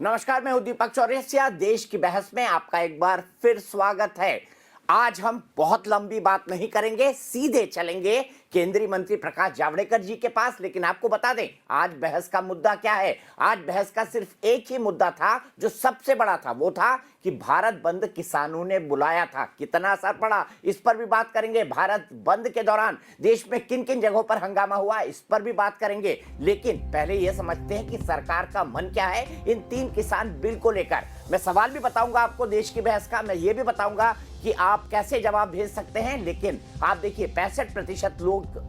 नमस्कार, मैं हूं दीपक चौरसिया। देश की बहस में आपका एक बार फिर स्वागत है। आज हम बहुत लंबी बात नहीं करेंगे, सीधे चलेंगे केंद्रीय मंत्री प्रकाश जावड़ेकर जी के पास। लेकिन आपको बता दें, आज बहस का मुद्दा क्या है। आज बहस का सिर्फ एक ही मुद्दा था जो सबसे बड़ा था, वो था कि भारत बंद किसानों ने बुलाया था, कितना असर पड़ा, इस पर भी बात करेंगे। भारत बंद के दौरान देश में किन किन जगहों पर हंगामा हुआ, इस पर भी बात करेंगे। लेकिन पहले यह समझते हैं कि सरकार का मन क्या है इन 3 किसान बिल को लेकर। मैं सवाल भी बताऊंगा आपको देश की बहस का, मैं ये भी बताऊंगा कि आप कैसे जवाब भेज सकते हैं। लेकिन आप देखिए, 65%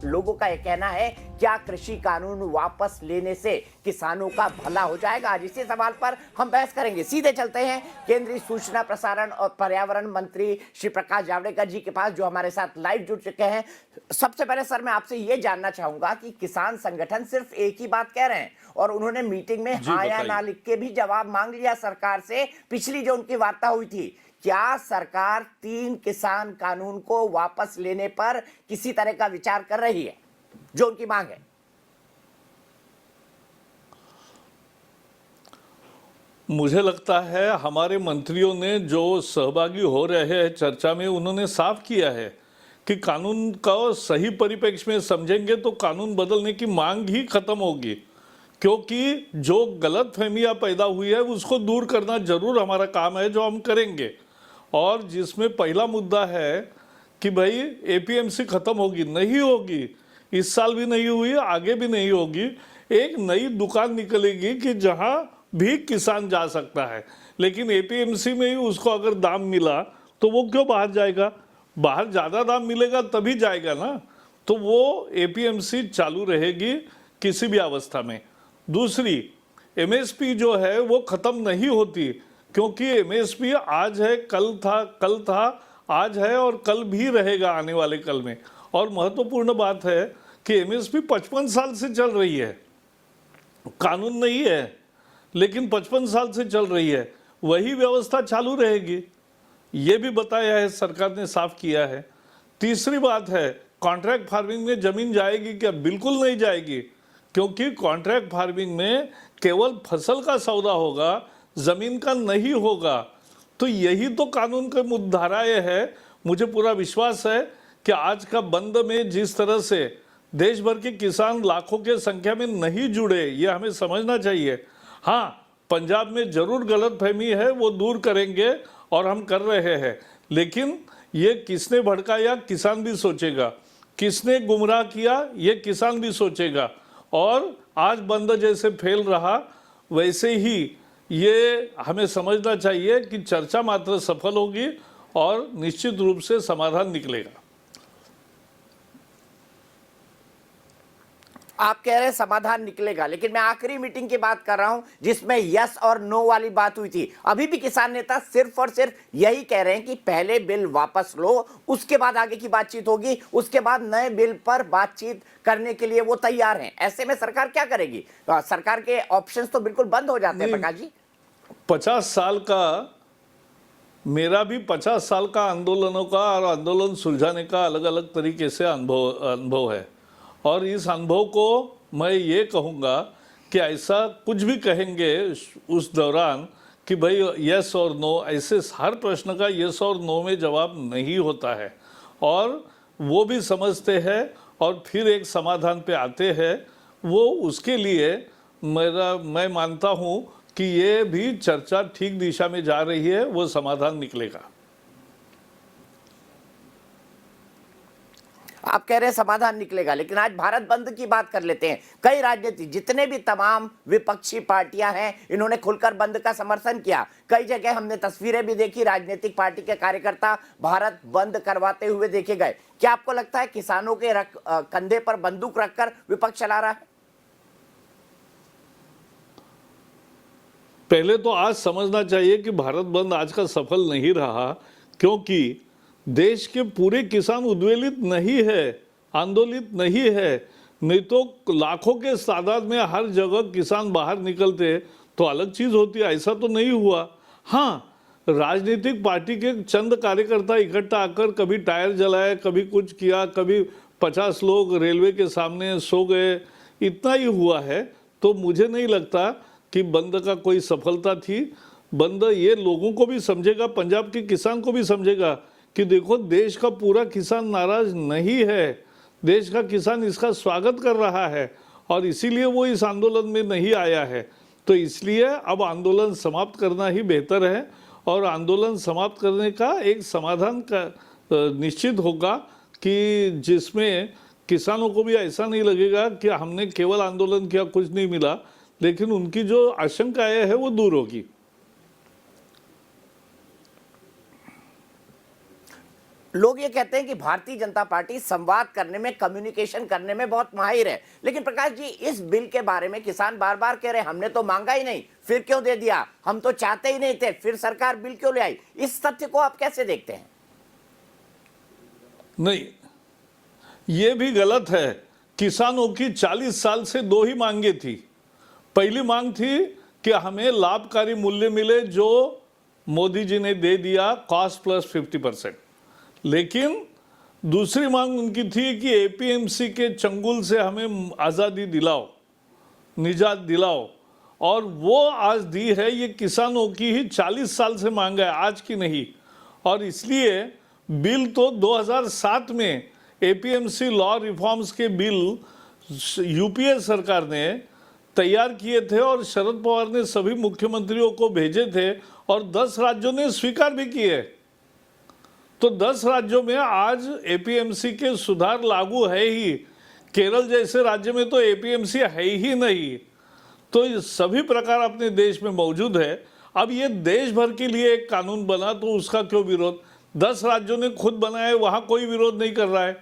लोगों का यह कहना है, क्या कृषि कानून वापस लेने से किसानों का भला हो जाएगा। आज इसी सवाल पर हम बहस करेंगे। सीधे चलते हैं केंद्रीय सूचना प्रसारण और पर्यावरण मंत्री श्री प्रकाश जावड़ेकर जी के पास, जो हमारे साथ लाइव जुड़ चुके हैं। सबसे पहले सर, मैं आपसे यह जानना चाहूंगा कि किसान संगठन सिर्फ एक ही बात कह रहे हैं और उन्होंने मीटिंग में हाँ या ना लिख के भी जवाब मांग लिया सरकार से, पिछली जो उनकी वार्ता हुई थी। क्या सरकार 3 किसान कानून को वापस लेने पर किसी तरह का विचार कर रही है, जो उनकी मांग है? मुझे लगता है हमारे मंत्रियों ने जो सहभागी हो रहे हैं चर्चा में, उन्होंने साफ किया है कि कानून का सही परिप्रेक्ष्य में समझेंगे तो कानून बदलने की मांग ही खत्म होगी, क्योंकि जो गलतफहमियां पैदा हुई है उसको दूर करना जरूर हमारा काम है, जो हम करेंगे। और जिसमें पहला मुद्दा है कि भाई एपीएमसी खत्म होगी, नहीं होगी, इस साल भी नहीं हुई, आगे भी नहीं होगी। एक नई दुकान निकलेगी कि जहां भी किसान जा सकता है, लेकिन एपीएमसी में ही उसको अगर दाम मिला तो वो क्यों बाहर जाएगा? बाहर ज़्यादा दाम मिलेगा तभी जाएगा ना। तो वो एपीएमसी चालू रहेगी किसी भी अवस्था में। दूसरी, एमएसपी जो है वो ख़त्म नहीं होती, क्योंकि एमएसपी आज है, कल था, आज है और कल भी रहेगा आने वाले कल में। और महत्वपूर्ण बात है कि एमएसपी 55 साल से चल रही है, कानून नहीं है लेकिन 55 साल से चल रही है, वही व्यवस्था चालू रहेगी, ये भी बताया है, सरकार ने साफ किया है। तीसरी बात है, कॉन्ट्रैक्ट फार्मिंग में जमीन जाएगी क्या? बिल्कुल नहीं जाएगी, क्योंकि कॉन्ट्रैक्ट फार्मिंग में केवल फसल का सौदा होगा, जमीन का नहीं होगा। तो यही तो कानून के मुद्धाराएं है। मुझे पूरा विश्वास है कि आज का बंद में जिस तरह से देश भर के किसान लाखों के संख्या में नहीं जुड़े, ये हमें समझना चाहिए। हाँ, पंजाब में जरूर गलतफहमी है, वो दूर करेंगे और हम कर रहे हैं। लेकिन ये किसने भड़काया, किसान भी सोचेगा, किसने गुमराह किया, ये किसान भी सोचेगा। और आज बंद जैसे फैल रहा, वैसे ही ये हमें समझना चाहिए कि चर्चा मात्र सफल होगी और निश्चित रूप से समाधान निकलेगा। आप कह रहे हैं समाधान निकलेगा, लेकिन मैं आखिरी मीटिंग की बात कर रहा हूं जिसमें यस और नो वाली बात हुई थी। अभी भी किसान नेता सिर्फ और सिर्फ यही कह रहे हैं कि पहले बिल वापस लो, उसके बाद आगे की बातचीत होगी, उसके बाद नए बिल पर बातचीत करने के लिए वो तैयार हैं। ऐसे में सरकार क्या करेगी? सरकार के ऑप्शंस तो बिल्कुल बंद हो जाते हैं प्रकाश जी। 50 साल का, मेरा भी 50 साल का आंदोलनों का और आंदोलन सुलझाने का अलग अलग तरीके से अनुभव है। और इस अनुभव को मैं ये कहूँगा कि ऐसा कुछ भी कहेंगे उस दौरान कि भाई यस और नो, ऐसे हर प्रश्न का यस और नो में जवाब नहीं होता है, और वो भी समझते हैं और फिर एक समाधान पे आते हैं। वो उसके लिए मैं मानता हूँ कि ये भी चर्चा ठीक दिशा में जा रही है, वो समाधान निकलेगा। आप कह रहे हैं समाधान निकलेगा, लेकिन आज भारत बंद की बात कर लेते हैं। कई राजनीति, जितने भी तमाम विपक्षी पार्टियां हैं, इन्होंने खुलकर बंद का समर्थन किया। कई जगह हमने तस्वीरें भी देखी, राजनीतिक पार्टी के कार्यकर्ता भारत बंद करवाते हुए देखे गए। क्या आपको लगता है किसानों के कंधे पर बंदूक रखकर विपक्ष चला रहा है? पहले तो आज समझना चाहिए कि भारत बंद आज का सफल नहीं रहा, क्योंकि देश के पूरे किसान उद्वेलित नहीं है, आंदोलित नहीं है। नहीं तो लाखों के तादाद में हर जगह किसान बाहर निकलते तो अलग चीज़ होती, ऐसा तो नहीं हुआ। हाँ, राजनीतिक पार्टी के चंद कार्यकर्ता इकट्ठा आकर कभी टायर जलाए, कभी कुछ किया, कभी 50 लोग रेलवे के सामने सो गए, इतना ही हुआ है। तो मुझे नहीं लगता कि बंद का कोई सफलता थी। बंद ये लोगों को भी समझेगा, पंजाब के किसान को भी समझेगा कि देखो देश का पूरा किसान नाराज नहीं है, देश का किसान इसका स्वागत कर रहा है और इसीलिए वो इस आंदोलन में नहीं आया है। तो इसलिए अब आंदोलन समाप्त करना ही बेहतर है और आंदोलन समाप्त करने का एक समाधान का निश्चित होगा कि जिसमें किसानों को भी ऐसा नहीं लगेगा कि हमने केवल आंदोलन किया, कुछ नहीं मिला, लेकिन उनकी जो आशंकाएं है वो दूर होगी। लोग ये कहते हैं कि भारतीय जनता पार्टी संवाद करने में, कम्युनिकेशन करने में बहुत माहिर है, लेकिन प्रकाश जी इस बिल के बारे में किसान बार बार कह रहे हैं हमने तो मांगा ही नहीं, फिर क्यों दे दिया, हम तो चाहते ही नहीं थे, फिर सरकार बिल क्यों ले आई। इस तथ्य को आप कैसे देखते हैं? नहीं, ये भी गलत है। किसानों की 40 साल से दो ही मांगे थी। पहली मांग थी कि हमें लाभकारी मूल्य मिले, जो मोदी जी ने दे दिया, कॉस्ट प्लस 50%। लेकिन दूसरी मांग उनकी थी कि एपीएमसी के चंगुल से हमें आज़ादी दिलाओ, निजात दिलाओ, और वो आज दी है। ये किसानों की ही 40 साल से मांग है, आज की नहीं। और इसलिए बिल तो 2007 में एपीएमसी लॉ रिफॉर्म्स के बिल यूपीए सरकार ने तैयार किए थे और शरद पवार ने सभी मुख्यमंत्रियों को भेजे थे और 10 राज्यों ने स्वीकार भी किए। तो 10 राज्यों में आज एपीएमसी के सुधार लागू है ही। केरल जैसे राज्य में तो एपीएमसी है ही नहीं। तो ये सभी प्रकार अपने देश में मौजूद है। अब ये देश भर के लिए एक कानून बना तो उसका क्यों विरोध? 10 राज्यों ने खुद बनाया, वहाँ कोई विरोध नहीं कर रहा है,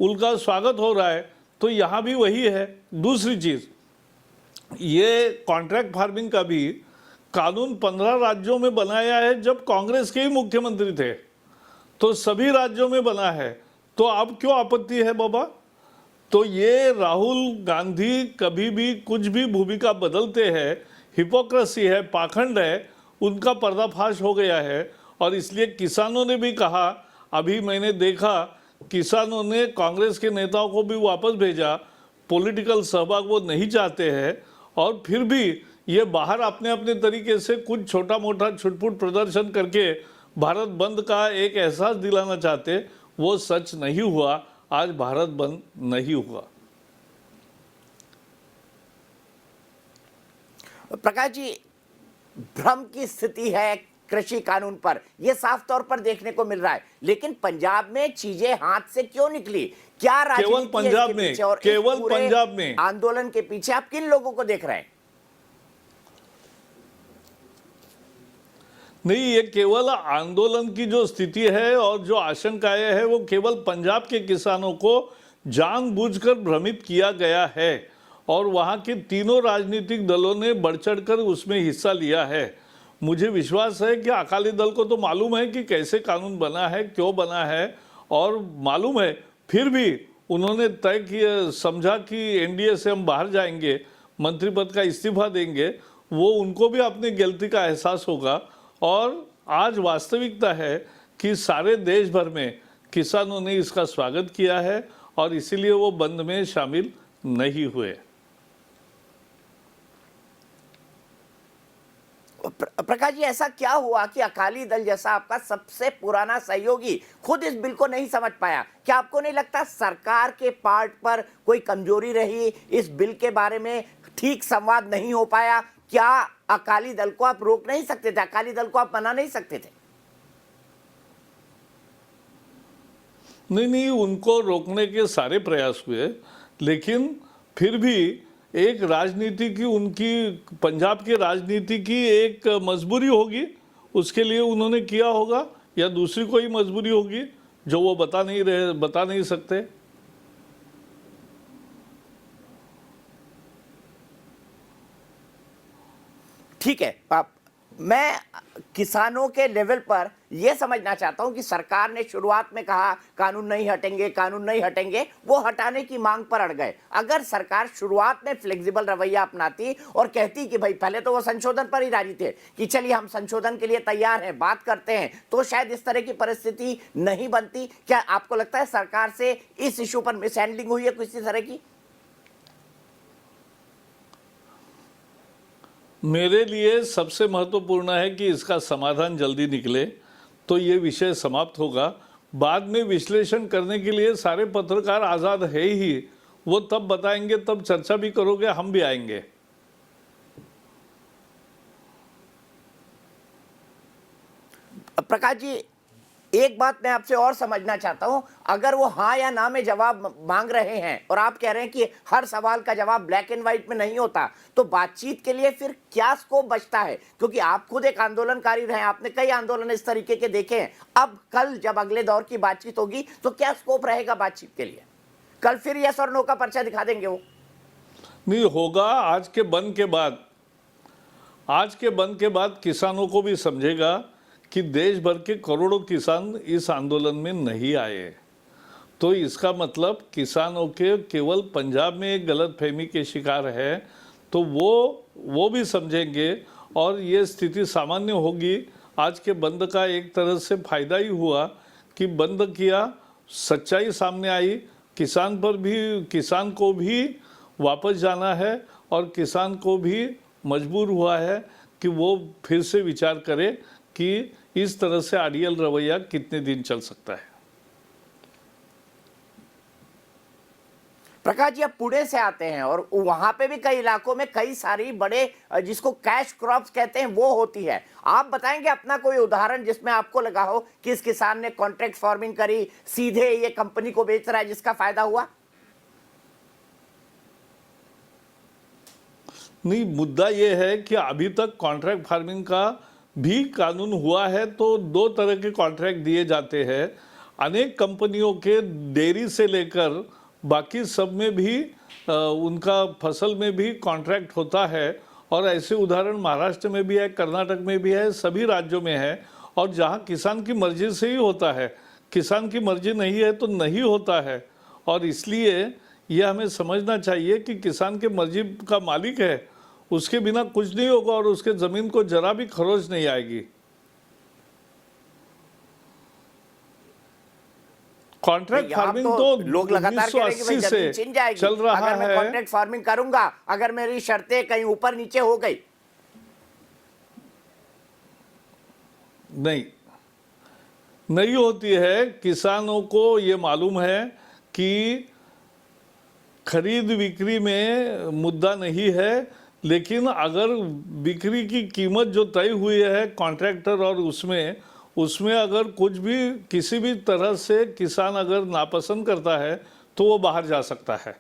उनका स्वागत हो रहा है। तो यहाँ भी वही है। दूसरी चीज़, ये कॉन्ट्रैक्ट फार्मिंग का भी कानून 15 राज्यों में बनाया है जब कांग्रेस के ही मुख्यमंत्री थे, तो सभी राज्यों में बना है। तो अब क्यों आपत्ति है बाबा? तो ये राहुल गांधी कभी भी कुछ भी भूमिका बदलते हैं, हिपोक्रेसी है, पाखंड है, उनका पर्दाफाश हो गया है। और इसलिए किसानों ने भी कहा, अभी मैंने देखा किसानों ने कांग्रेस के नेताओं को भी वापस भेजा, पॉलिटिकल सहभाग वो नहीं चाहते हैं, और फिर भी ये बाहर अपने अपने तरीके से कुछ छोटा मोटा छुटपुट प्रदर्शन करके भारत बंद का एक एहसास दिलाना चाहते। वो सच नहीं हुआ, आज भारत बंद नहीं हुआ। प्रकाश जी, भ्रम की स्थिति है कृषि कानून पर, यह साफ तौर पर देखने को मिल रहा है, लेकिन पंजाब में चीजें हाथ से क्यों निकली? क्या राजनीति है पंजाब इसके में, पीछे? और केवल इस पूरे पंजाब में आंदोलन के पीछे आप किन लोगों को देख रहे हैं? नहीं, ये केवल आंदोलन की जो स्थिति है और जो आशंकाएं है वो केवल पंजाब के किसानों को जानबूझकर भ्रमित किया गया है और वहाँ के तीनों राजनीतिक दलों ने बढ़ चढ़कर उसमें हिस्सा लिया है। मुझे विश्वास है कि अकाली दल को तो मालूम है कि कैसे कानून बना है, क्यों बना है, और मालूम है, फिर भी उन्होंने तय किया, समझा कि एनडीए से हम बाहर जाएंगे, मंत्री पद का इस्तीफा देंगे। वो उनको भी अपनी गलती का एहसास होगा। और आज वास्तविकता है कि सारे देश भर में किसानों ने इसका स्वागत किया है और इसीलिए वो बंद में शामिल नहीं हुए। प्रकाश जी, ऐसा क्या हुआ कि अकाली दल जैसा आपका सबसे पुराना सहयोगी खुद इस बिल को नहीं समझ पाया? क्या आपको नहीं लगता सरकार के पार्ट पर कोई कमजोरी रही, इस बिल के बारे में ठीक संवाद नहीं हो पाया? क्या अकाली दल को आप रोक नहीं सकते थे? अकाली दल को आप मना नहीं सकते थे? नहीं, उनको रोकने के सारे प्रयास हुए, लेकिन फिर भी एक राजनीति की, उनकी पंजाब की राजनीति की एक मजबूरी होगी, उसके लिए उन्होंने किया होगा, या दूसरी कोई मजबूरी होगी जो वो बता नहीं सकते। ठीक है, मैं किसानों के लेवल पर यह समझना चाहता हूं कि सरकार ने शुरुआत में कहा कानून नहीं हटेंगे, कानून नहीं हटेंगे, वो हटाने की मांग पर अड़ गए। अगर सरकार शुरुआत में फ्लेक्सिबल रवैया अपनाती और कहती कि भाई, पहले तो वो संशोधन पर ही राजी थे कि चलिए हम संशोधन के लिए तैयार हैं, बात करते हैं, तो शायद इस तरह की परिस्थिति नहीं बनती। क्या आपको लगता है सरकार से इस इशू पर मिसहैंडलिंग हुई है किसी तरह की? मेरे लिए सबसे महत्वपूर्ण है कि इसका समाधान जल्दी निकले तो ये विषय समाप्त होगा। बाद में विश्लेषण करने के लिए सारे पत्रकार आज़ाद है ही, वो तब बताएंगे, तब चर्चा भी करोगे, हम भी आएंगे। प्रकाश जी, एक बात मैं आपसे और समझना चाहता हूं, अगर वो हाँ या ना में जवाब मांग रहे हैं और आप कह रहे हैं कि हर सवाल का जवाब ब्लैक एंड व्हाइट में नहीं होता, तो बातचीत के लिए फिर क्या स्कोप बचता है? क्योंकि आप खुद एक आंदोलनकारी रहे, आपने कई आंदोलन इस तरीके के देखे हैं। अब कल जब अगले दौर की बातचीत होगी तो क्या स्कोप रहेगा बातचीत के लिए? कल फिर यस और नो का पर्चा दिखा देंगे वो? नहीं होगा। आज के बंद के बाद किसानों को भी समझेगा कि देश भर के करोड़ों किसान इस आंदोलन में नहीं आए, तो इसका मतलब किसानों के केवल पंजाब में एक गलतफहमी के शिकार है, तो वो भी समझेंगे और ये स्थिति सामान्य होगी। आज के बंद का एक तरह से फायदा ही हुआ कि बंद किया, सच्चाई सामने आई, किसान को भी वापस जाना है और किसान को भी मजबूर हुआ है कि वो फिर से विचार करे कि इस तरह से अड़ियल रवैया कितने दिन चल सकता है। प्रकाश जी, आप पुणे से आते हैं और वहां पे भी कई इलाकों में कई सारी बड़े जिसको कैश क्रॉप्स कहते हैं वो होती है। आप बताएंगे अपना कोई उदाहरण जिसमें आपको लगा हो कि इस किसान ने कॉन्ट्रैक्ट फार्मिंग करी, सीधे ये कंपनी को बेच रहा है, जिसका फायदा हुआ? नहीं, मुद्दा ये है कि अभी तक कॉन्ट्रैक्ट फार्मिंग का भी कानून हुआ है तो दो तरह के कॉन्ट्रैक्ट दिए जाते हैं। अनेक कंपनियों के डेयरी से लेकर बाकी सब में भी उनका फसल में भी कॉन्ट्रैक्ट होता है और ऐसे उदाहरण महाराष्ट्र में भी है, कर्नाटक में भी है, सभी राज्यों में है। और जहां किसान की मर्जी से ही होता है, किसान की मर्जी नहीं है तो नहीं होता है। और इसलिए यह हमें समझना चाहिए कि किसान के मर्जी का मालिक है, उसके बिना कुछ नहीं होगा और उसके जमीन को जरा भी खरोच नहीं आएगी। कॉन्ट्रैक्ट फार्मिंग तो लोग लगातार कह रहे हैं कि भाई 1980 जमीन से छिन जाएगी चल रहा अगर मैं है। कॉन्ट्रैक्ट फार्मिंग करूंगा, अगर मेरी शर्तें कहीं ऊपर नीचे हो गई। नहीं होती है। किसानों को ये मालूम है कि खरीद बिक्री में मुद्दा नहीं है, लेकिन अगर बिक्री की कीमत जो तय हुई है कॉन्ट्रैक्टर और उसमें अगर कुछ भी किसी भी तरह से किसान अगर नापसंद करता है तो वो बाहर जा सकता है।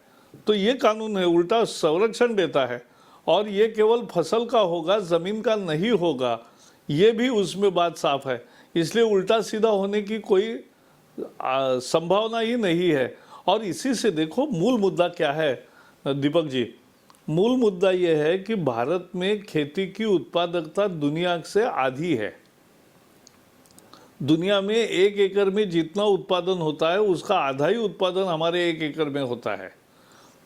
तो ये कानून है, उल्टा संरक्षण देता है। और ये केवल फसल का होगा, ज़मीन का नहीं होगा, ये भी उसमें बात साफ है। इसलिए उल्टा सीधा होने की कोई संभावना ही नहीं है। और इसी से देखो मूल मुद्दा क्या है दीपक जी, मूल मुद्दा ये है कि भारत में खेती की उत्पादकता दुनिया से आधी है। दुनिया में 1 एकड़ में जितना उत्पादन होता है उसका आधा ही उत्पादन हमारे 1 एकड़ में होता है।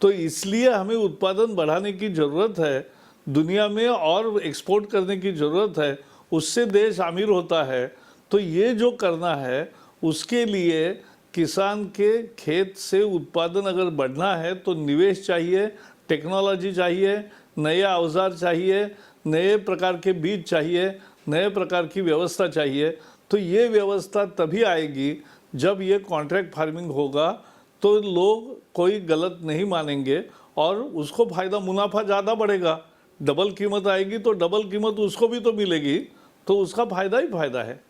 तो इसलिए हमें उत्पादन बढ़ाने की ज़रूरत है दुनिया में और एक्सपोर्ट करने की ज़रूरत है, उससे देश अमीर होता है। तो ये जो करना है उसके लिए किसान के खेत से उत्पादन अगर बढ़ना है तो निवेश चाहिए, टेक्नोलॉजी चाहिए, नए औजार चाहिए, नए प्रकार के बीज चाहिए, नए प्रकार की व्यवस्था चाहिए। तो ये व्यवस्था तभी आएगी जब ये कॉन्ट्रैक्ट फार्मिंग होगा, तो लोग कोई गलत नहीं मानेंगे और उसको फ़ायदा, मुनाफा ज़्यादा बढ़ेगा। डबल कीमत आएगी तो डबल कीमत उसको भी तो मिलेगी, तो उसका फ़ायदा ही फ़ायदा है।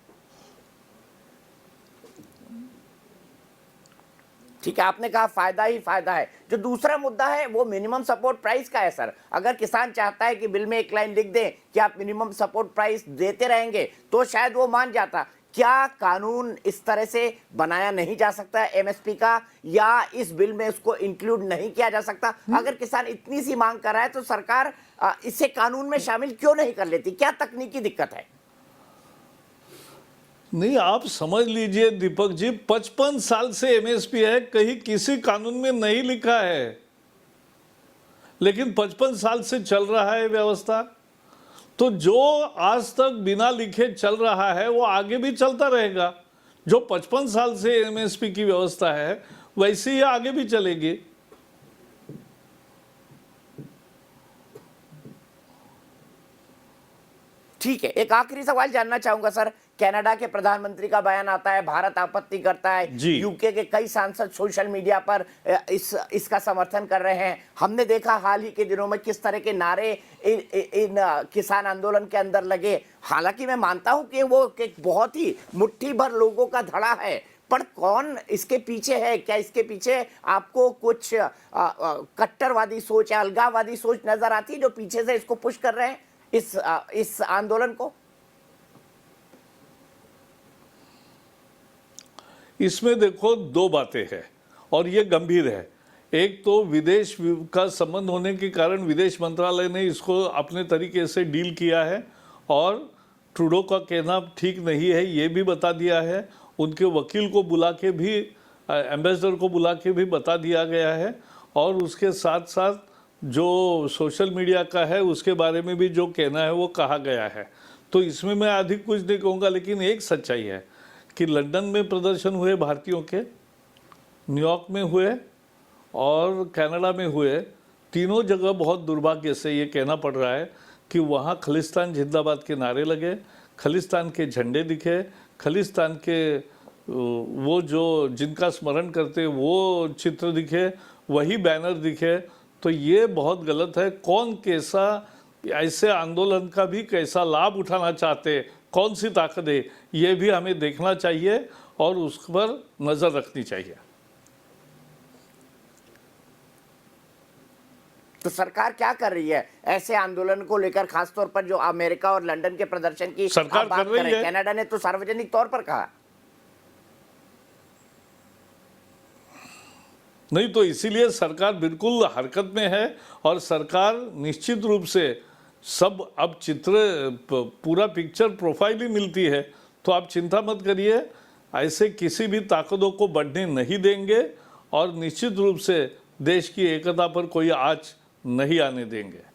ठीक है, आपने कहा फायदा ही फायदा है। जो दूसरा मुद्दा है वो मिनिमम सपोर्ट प्राइस का है सर। अगर किसान चाहता है कि बिल में एक लाइन लिख दें कि आप मिनिमम सपोर्ट प्राइस देते रहेंगे तो शायद वो मान जाता। क्या कानून इस तरह से बनाया नहीं जा सकता है एमएसपी का, या इस बिल में उसको इंक्लूड नहीं किया जा सकता? अगर किसान इतनी सी मांग कर रहा है तो सरकार इसे कानून में शामिल क्यों नहीं कर लेती? क्या तकनीकी दिक्कत है? नहीं, आप समझ लीजिए दीपक जी, 55 साल से एमएसपी है, कहीं किसी कानून में नहीं लिखा है, लेकिन 55 साल से चल रहा है व्यवस्था। तो जो आज तक बिना लिखे चल रहा है वो आगे भी चलता रहेगा। जो 55 साल से एमएसपी की व्यवस्था है वैसे ही आगे भी चलेगी। ठीक है, एक आखिरी सवाल जानना चाहूंगा सर। कनाडा के प्रधानमंत्री का बयान आता है, भारत आपत्ति करता है, जी। यूके के कई सांसद सोशल मीडिया पर इसका समर्थन कर रहे हैं। हमने देखा हाल ही के दिनों में किस तरह के नारे इन किसान आंदोलन के अंदर लगे। हालांकि मैं मानता हूं कि वो एक बहुत ही मुट्ठी भर लोगों का धड़ा है, पर कौन इसके पीछे है? क्या इसके पीछे आपको कुछ कट्टरवादी सोच या अलगाववादी सोच नजर आती है जो पीछे से इसको पुश कर रहे हैं, इस आंदोलन को? इसमें देखो दो बातें हैं और ये गंभीर है। एक तो विदेश का संबंध होने के कारण विदेश मंत्रालय ने इसको अपने तरीके से डील किया है और ट्रूडो का कहना ठीक नहीं है ये भी बता दिया है। उनके वकील को बुला के भी, एम्बेसडर को बुला के भी बता दिया गया है और उसके साथ साथ जो सोशल मीडिया का है उसके बारे में भी जो कहना है वो कहा गया है। तो इसमें मैं अधिक कुछ नहीं कहूँगा, लेकिन एक सच्चाई है कि लंदन में प्रदर्शन हुए भारतीयों के, न्यूयॉर्क में हुए और कनाडा में हुए, तीनों जगह बहुत दुर्भाग्य से ये कहना पड़ रहा है कि वहाँ खलिस्तान जिंदाबाद के नारे लगे, खलिस्तान के झंडे दिखे, खलिस्तान के वो जो जिनका स्मरण करते वो चित्र दिखे, वही बैनर दिखे। तो ये बहुत गलत है। कौन कैसा ऐसे आंदोलन का भी कैसा लाभ उठाना चाहते, कौन सी ताकत है, ये भी हमें देखना चाहिए और उस पर नज़र रखनी चाहिए। तो सरकार क्या कर रही है ऐसे आंदोलन को लेकर, खासतौर पर जो अमेरिका और लंदन के प्रदर्शन की सरकार आप बात कर रही करें? है। कनाडा ने तो सार्वजनिक तौर पर कहा नहीं, तो इसीलिए सरकार बिल्कुल हरकत में है और सरकार निश्चित रूप से सब अब चित्र पूरा पिक्चर प्रोफाइल ही मिलती है। तो आप चिंता मत करिए, ऐसे किसी भी ताकतों को बढ़ने नहीं देंगे और निश्चित रूप से देश की एकता पर कोई आँच नहीं आने देंगे।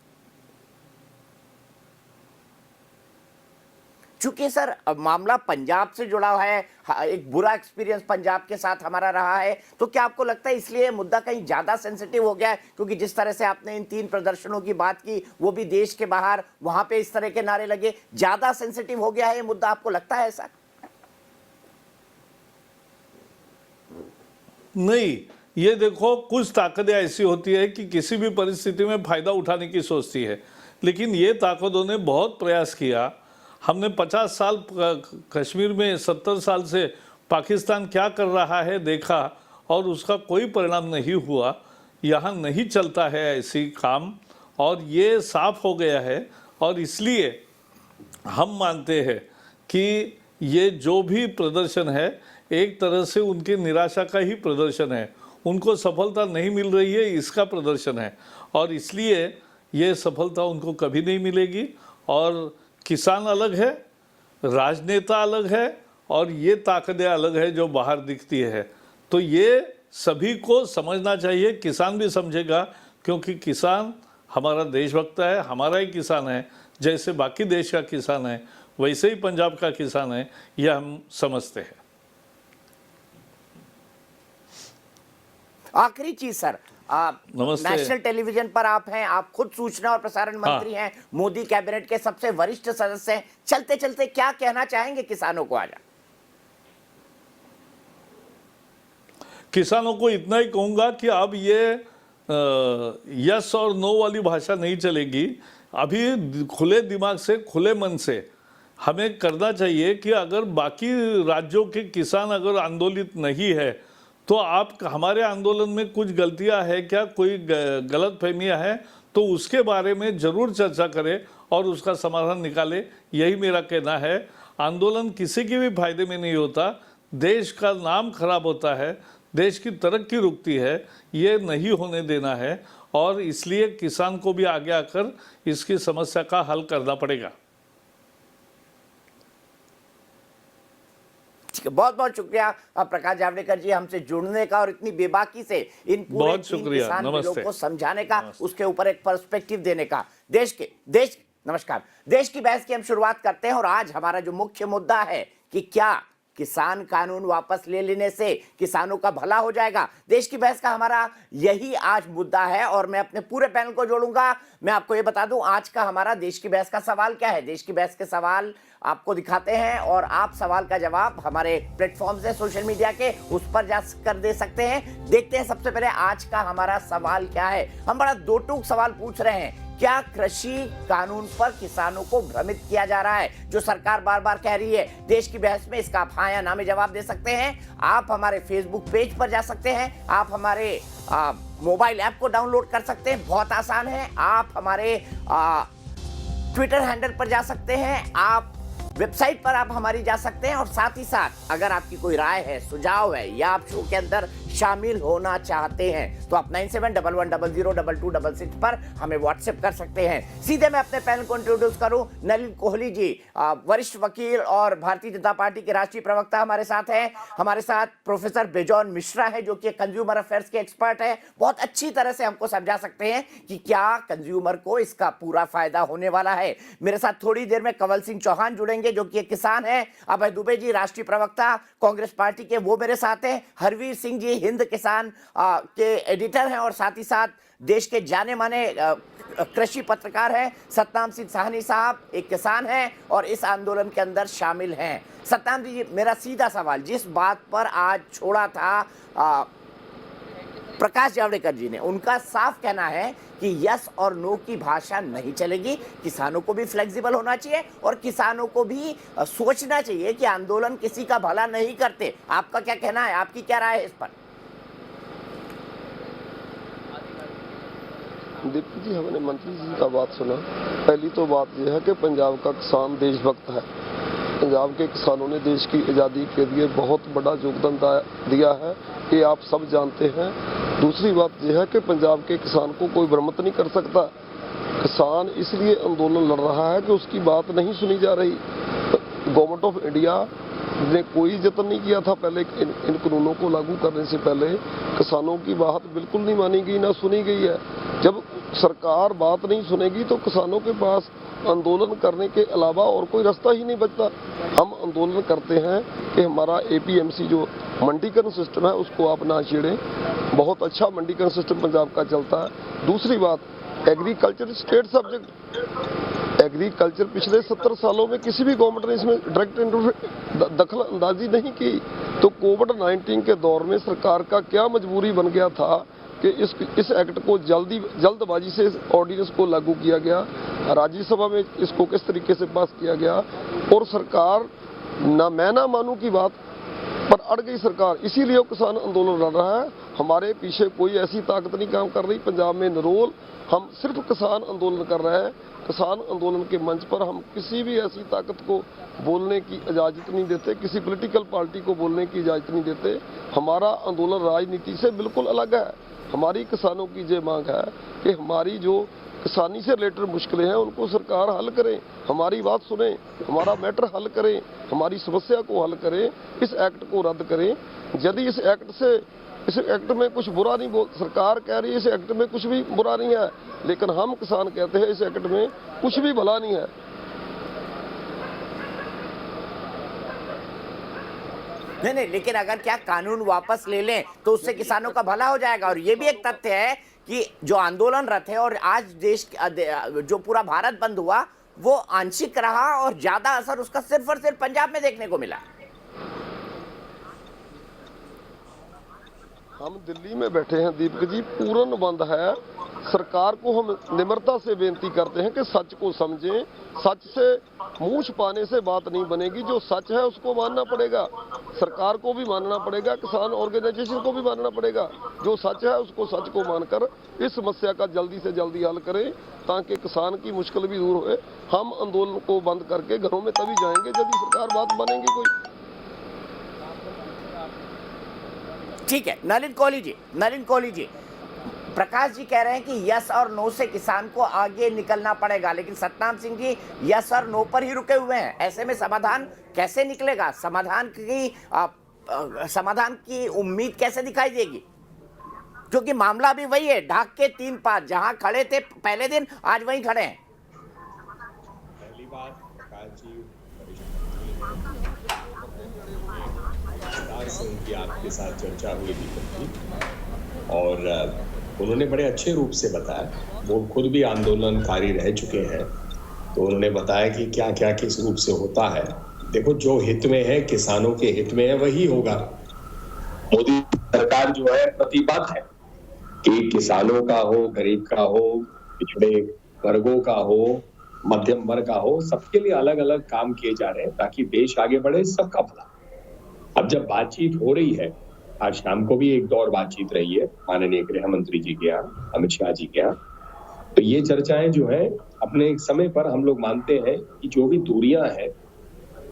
चूंकि सर मामला पंजाब से जुड़ा है, एक बुरा एक्सपीरियंस पंजाब के साथ हमारा रहा है, तो क्या आपको लगता है इसलिए मुद्दा कहीं ज्यादा सेंसिटिव हो गया है? क्योंकि जिस तरह से आपने इन 3 प्रदर्शनों की बात की, वो भी देश के बाहर, वहां पे इस तरह के नारे लगे, ज्यादा सेंसिटिव हो गया है ये मुद्दा, आपको लगता है ऐसा? नहीं, ये देखो कुछ ताकतें ऐसी होती है कि किसी भी परिस्थिति में फायदा उठाने की सोचती है, लेकिन ये ताकतों ने बहुत प्रयास किया। हमने 50 साल कश्मीर में 70 साल से पाकिस्तान क्या कर रहा है देखा और उसका कोई परिणाम नहीं हुआ। यहाँ नहीं चलता है ऐसी काम और ये साफ हो गया है और इसलिए हम मानते हैं कि ये जो भी प्रदर्शन है एक तरह से उनकी निराशा का ही प्रदर्शन है। उनको सफलता नहीं मिल रही है इसका प्रदर्शन है और इसलिए ये सफलता उनको कभी नहीं मिलेगी। और किसान अलग है, राजनेता अलग है और ये ताकतें अलग है जो बाहर दिखती है। तो ये सभी को समझना चाहिए, किसान भी समझेगा क्योंकि किसान हमारा देशभक्त है, हमारा ही किसान है। जैसे बाकी देश का किसान है वैसे ही पंजाब का किसान है, यह हम समझते हैं। आखिरी चीज सर, नमस्ते। नेशनल टेलीविजन पर आप हैं, आप खुद सूचना और प्रसारण मंत्री हैं, मोदी कैबिनेट के सबसे वरिष्ठ सदस्य हैं, चलते चलते क्या कहना चाहेंगे किसानों को आज? किसानों को इतना ही कहूंगा कि अब ये यस और नो वाली भाषा नहीं चलेगी। अभी खुले दिमाग से, खुले मन से हमें करना चाहिए कि अगर बाकी राज्यों के किसान अगर आंदोलित नहीं है तो आप हमारे आंदोलन में कुछ गलतियां है क्या, कोई गलत फहमियाँ है तो उसके बारे में ज़रूर चर्चा करें और उसका समाधान निकालें। यही मेरा कहना है। आंदोलन किसी के भी फायदे में नहीं होता, देश का नाम खराब होता है, देश की तरक्की रुकती है, ये नहीं होने देना है और इसलिए किसान को भी आगे आकर इसकी समस्या का हल करना पड़ेगा। बहुत बहुत शुक्रिया प्रकाश जावड़ेकर जी हमसे जुड़ने का और इतनी बेबाकी से इन पूरे किसान बिलों को समझाने का, उसके ऊपर एक पर्सपेक्टिव देने का। नमस्कार। देश की बहस की हम शुरुआत करते हैं और आज हमारा जो मुख्य मुद्दा है कि क्या किसान कानून वापस ले लेने से किसानों का भला हो जाएगा? देश की बहस का हमारा यही आज मुद्दा है और मैं अपने पूरे पैनल को जोड़ूंगा। मैं आपको ये बता दूं आज का हमारा देश की बहस का सवाल क्या है। देश की बहस के सवाल आपको दिखाते हैं और आप सवाल का जवाब हमारे प्लेटफॉर्म्स है सोशल मीडिया के, उस पर जा कर दे सकते हैं। देखते हैं सबसे पहले आज का हमारा सवाल क्या है। हम बड़ा दो टूक सवाल पूछ रहे हैं। क्या कृषि कानून पर किसानों को भ्रमित किया जा रहा है, जो सरकार बार बार कह रही है? देश की बहस में इसका आप हाँ या ना में जवाब दे सकते हैं। आप हमारे फेसबुक पेज पर जा सकते हैं, आप हमारे मोबाइल ऐप को डाउनलोड कर सकते हैं, बहुत आसान है। आप हमारे ट्विटर हैंडल पर जा सकते हैं, आप वेबसाइट पर आप हमारी जा सकते हैं और साथ ही साथ अगर आपकी कोई राय है, सुझाव है या आप शो के अंदर शामिल होना चाहते हैं तो आप 9711002266 पर हमें व्हाट्सएप कर सकते हैं। सीधे मैं अपने पैनल को इंट्रोड्यूस करूं। नलिन कोहली जी वरिष्ठ वकील और भारतीय जनता पार्टी के राष्ट्रीय प्रवक्ता हमारे साथ हैं। हमारे साथ प्रोफेसर बेजोन मिश्रा है जो कि कंज्यूमर अफेयर्स के एक्सपर्ट है, बहुत अच्छी तरह से हमको समझा सकते हैं कि क्या कंज्यूमर को इसका पूरा फायदा होने वाला है। मेरे साथ थोड़ी देर में कंवल सिंह चौहान जुड़ेंगे जो कि एक किसान है। अभय दुबे जी राष्ट्रीय प्रवक्ता कांग्रेस पार्टी के, वो मेरे साथ हैं। हरवीर सिंह जी हिंद किसान के एडिटर हैं और साथ ही साथ देश के जाने माने कृषि पत्रकार हैं। सतनाम सिंह साहनी साहब एक किसान हैं और इस आंदोलन के अंदर शामिल हैं। सतनाम जी, मेरा सीधा सवाल, जिस बात पर आज छोड़ा था प्रकाश जावड़ेकर जी ने, उनका साफ कहना है कि यस और नो की भाषा नहीं चलेगी। किसानों को भी फ्लेक्सिबल होना चाहिए और किसानों को भी सोचना चाहिए कि आंदोलन किसी का भला नहीं करते। आपका क्या कहना है, आपकी क्या राय है इस पर? दीपक जी, हमने मंत्री जी का बात सुना। पहली तो बात यह है कि पंजाब का किसान देशभक्त है। पंजाब के किसानों ने देश की आज़ादी के लिए बहुत बड़ा योगदान दिया है, ये आप सब जानते हैं। दूसरी बात यह है कि पंजाब के किसान को कोई भ्रमित नहीं कर सकता। किसान इसलिए आंदोलन लड़ रहा है कि उसकी बात नहीं सुनी जा रही। गवर्नमेंट ऑफ इंडिया ने कोई जतन नहीं किया था पहले इन कानूनों को लागू करने से पहले। किसानों की बात बिल्कुल नहीं मानी गई, ना सुनी गई है। जब सरकार बात नहीं सुनेगी तो किसानों के पास आंदोलन करने के अलावा और कोई रास्ता ही नहीं बचता। हम आंदोलन करते हैं कि हमारा एपीएमसी जो मंडीकरण सिस्टम है उसको आप ना छेड़ें। बहुत अच्छा मंडीकरण सिस्टम पंजाब का चलता है। दूसरी बात, एग्रीकल्चर स्टेट सब्जेक्ट। एग्रीकल्चर पिछले 70 सालों में किसी भी गवर्नमेंट ने इसमें डायरेक्ट दखल अंदाजी नहीं की। तो कोविड-19 के दौर में सरकार का क्या मजबूरी बन गया था कि इस एक्ट को जल्दबाजी से ऑर्डिनेंस को लागू किया गया। राज्यसभा में इसको किस तरीके से पास किया गया और सरकार मैं ना मानूं की बात पर अड़ गई सरकार। इसीलिए किसान आंदोलन लड़ रहा है। हमारे पीछे कोई ऐसी ताकत नहीं काम कर रही। पंजाब में निरोल हम सिर्फ किसान आंदोलन कर रहे हैं। किसान आंदोलन के मंच पर हम किसी भी ऐसी ताकत को बोलने की इजाज़त नहीं देते, किसी पॉलिटिकल पार्टी को बोलने की इजाज़त नहीं देते। हमारा आंदोलन राजनीति से बिल्कुल अलग है। हमारी किसानों की ये मांग है कि हमारी जो किसानी से रिलेटेड मुश्किलें हैं उनको सरकार हल करे, हमारी बात सुने, हमारा मैटर हल करें, हमारी समस्या को हल करें, इस एक्ट को रद्द करें। यदि इस एक्ट में कुछ बुरा नहीं सरकार कह रही है इस एक्ट में कुछ भी बुरा नहीं है, लेकिन हम किसान कहते हैं इस एक्ट में कुछ भी भला नहीं है। नहीं, लेकिन अगर क्या कानून वापस ले लें तो उससे किसानों का भला हो जाएगा। और ये भी एक तथ्य है कि जो आंदोलनरत है और आज देश जो पूरा भारत बंद हुआ वो आंशिक रहा और ज्यादा असर उसका सिर्फ और सिर्फ पंजाब में देखने को मिला। हम दिल्ली में बैठे हैं दीपक जी, पूर्ण बंद है। सरकार को हम निम्रता से बेनती करते हैं कि सच को समझें। सच से मुंह छुपाने से बात नहीं बनेगी। जो सच है उसको मानना पड़ेगा, सरकार को भी मानना पड़ेगा, किसान ऑर्गेनाइजेशन को भी मानना पड़ेगा। जो सच है उसको सच को मानकर इस समस्या का जल्दी से जल्दी हल करें ताकि किसान की मुश्किल भी दूर हो। हम आंदोलन को बंद करके घरों में तभी जाएंगे यदि सरकार बात मानेगी कोई। ठीक है, नलिन कोहली जी, प्रकाश जी कह रहे हैं कि यस और नो से किसान को आगे निकलना पड़ेगा, लेकिन सतनाम सिंह जी यस और नो पर ही रुके हुए हैं। ऐसे में समाधान कैसे निकलेगा? समाधान की उम्मीद कैसे दिखाई देगी? क्योंकि मामला भी वही है, ढाक के 3 पार, जहां खड़े थे पहले दिन आज वहीं खड़े हैं। पहली बात, प्रकाश जी बार से उनकी आपके साथ चर्चा हुई दीपक जी, और उन्होंने बड़े अच्छे रूप से बताया। वो खुद भी आंदोलनकारी रह चुके हैं, तो उन्होंने बताया कि क्या क्या किस रूप से होता है। देखो, जो हित में है, किसानों के हित में है, वही होगा। मोदी सरकार जो है प्रतिबद्ध है कि किसानों का हो, गरीब का हो, पिछड़े वर्गों का हो, मध्यम वर्ग का हो, सबके लिए अलग अलग काम किए जा रहे हैं ताकि देश आगे बढ़े, सबका भला। अब जब बातचीत हो रही है, आज शाम को भी एक दौर बातचीत रही है माननीय गृह मंत्री जी के यहाँ, अमित शाह जी के यहाँ, तो ये चर्चाएं जो है अपने समय पर हम लोग मानते हैं कि जो भी दूरियां हैं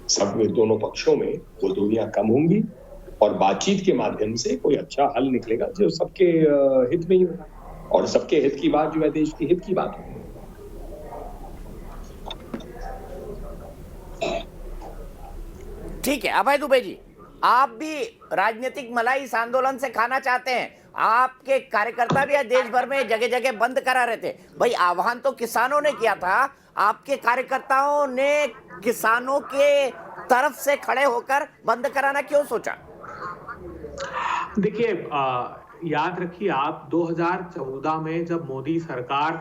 सब दोनों पक्षों में, वो दूरियां कम होंगी और बातचीत के माध्यम से कोई अच्छा हल निकलेगा जो सबके हित में ही होगा, और सबके हित की बात जो है देश के हित की बात होगी। ठीक है अभय दुबे जी, आप भी राजनीतिक मलाई इस आंदोलन से खाना चाहते हैं। आपके कार्यकर्ता भी आज देश भर में जगह जगह बंद करा रहे थे। भाई, आह्वान तो किसानों ने किया था, आपके कार्यकर्ताओं ने किसानों के तरफ से खड़े होकर बंद कराना क्यों सोचा? देखिए, याद रखिए आप 2014 में जब मोदी सरकार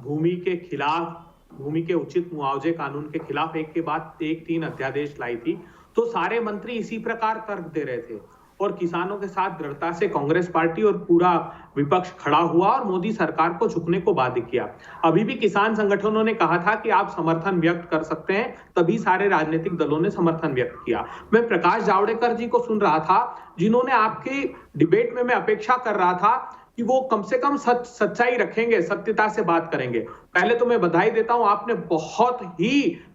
भूमि के उचित मुआवजे कानून के खिलाफ एक के बाद एक 3 अध्यादेश लाई थी, तो सारे मंत्री इसी प्रकार तर्क दे रहे थे और किसानों के साथ दृढ़ता से कांग्रेस पार्टी और पूरा विपक्ष खड़ा हुआ और मोदी सरकार को झुकने को बाध्य किया। अभी भी किसान संगठनों ने कहा था कि आप समर्थन व्यक्त कर सकते हैं, तभी सारे राजनीतिक दलों ने समर्थन व्यक्त किया। मैं प्रकाश जावड़ेकर जी को सुन रहा था, जिन्होंने आपकी डिबेट में मैं अपेक्षा कर रहा था कि वो कम से कम सच्चाई रखेंगे, सत्यता से बात करेंगे। पहले तो मैं बधाई देता हूं, आपने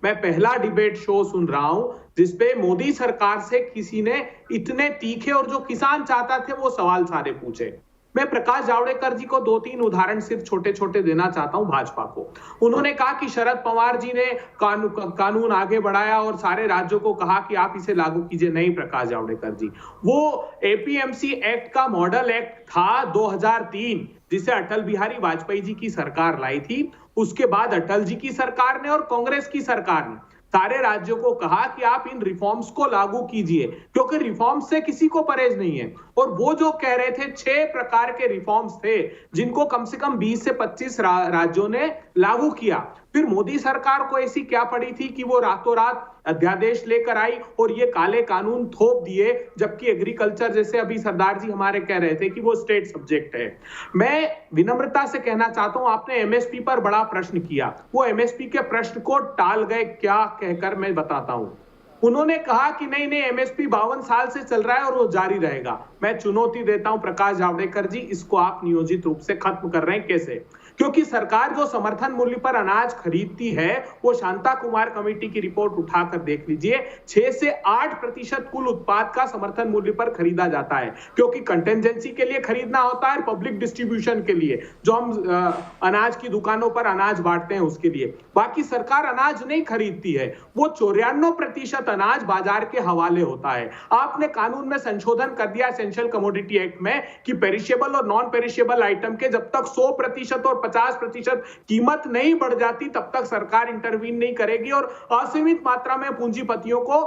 मैं पहला डिबेट शो सुन रहा हूं जिसपे मोदी सरकार से किसी ने इतने तीखे और जो किसान चाहता थे वो सवाल सारे पूछे। मैं प्रकाश जावड़ेकर जी को 2-3 उदाहरण सिर्फ छोटे छोटे देना चाहता हूं भाजपा को। उन्होंने कहा कि शरद पवार जी ने कानून आगे बढ़ाया और सारे राज्यों को कहा कि आप इसे लागू कीजिए। नहीं प्रकाश जावड़ेकर जी, वो एपीएमसी एक्ट का मॉडल एक्ट था 2003, जिसे अटल बिहारी वाजपेयी जी की सरकार लाई थी। उसके बाद अटल जी की सरकार ने और कांग्रेस की सरकार ने सारे राज्यों को कहा कि आप इन रिफॉर्म्स को लागू कीजिए, क्योंकि रिफॉर्म्स से किसी को परहेज नहीं है। और वो जो कह रहे थे 6 प्रकार के रिफॉर्म्स थे जिनको कम से कम 20 से 25 राज्यों ने लागू किया। फिर मोदी सरकार को ऐसी क्या पड़ी थी कि वो रातों रात अध्यादेश लेकर आई और ये काले कानून थोप दिए, जबकि एग्रीकल्चर, जैसे अभी सरदार जी हमारे कह रहे थे कि वो स्टेट सब्जेक्ट है। मैं विनम्रता से कहना चाहता हूं, आपने एमएसपी पर बड़ा प्रश्न किया, वो एमएसपी के प्रश्न को टाल गए क्या कहकर मैं बताता हूं। उन्होंने कहा कि नहीं एमएसपी 52 साल से चल रहा है और वो जारी रहेगा। मैं चुनौती देता हूं प्रकाश जावड़ेकर जी, इसको आप नियोजित रूप से खत्म कर रहे हैं। कैसे? क्योंकि सरकार जो समर्थन मूल्य पर अनाज खरीदती है वो शांता कुमार कमेटी की रिपोर्ट उठाकर देख लीजिए, 6 से 8% कुल उत्पाद का समर्थन मूल्य पर खरीदा जाता है, क्योंकि कंटेंजेंसी के लिए खरीदना होता है, पब्लिक डिस्ट्रीब्यूशन के लिए, जो हम अनाज की दुकानों पर अनाज बांटते हैं उसके लिए। बाकी सरकार अनाज नहीं खरीदती है, वो 94% अनाज बाजार के हवाले होता है। आपने कानून में संशोधन कर दिया एसेंशियल कमोडिटी एक्ट में कि पेरिशेबल और नॉन पेरिशेबल आइटम के जब तक 100% और 50% कीमत नहीं बढ़ जाती तब तक सरकार इंटरवीन नहीं करेगी और असीमित मात्रा में पूंजीपतियों को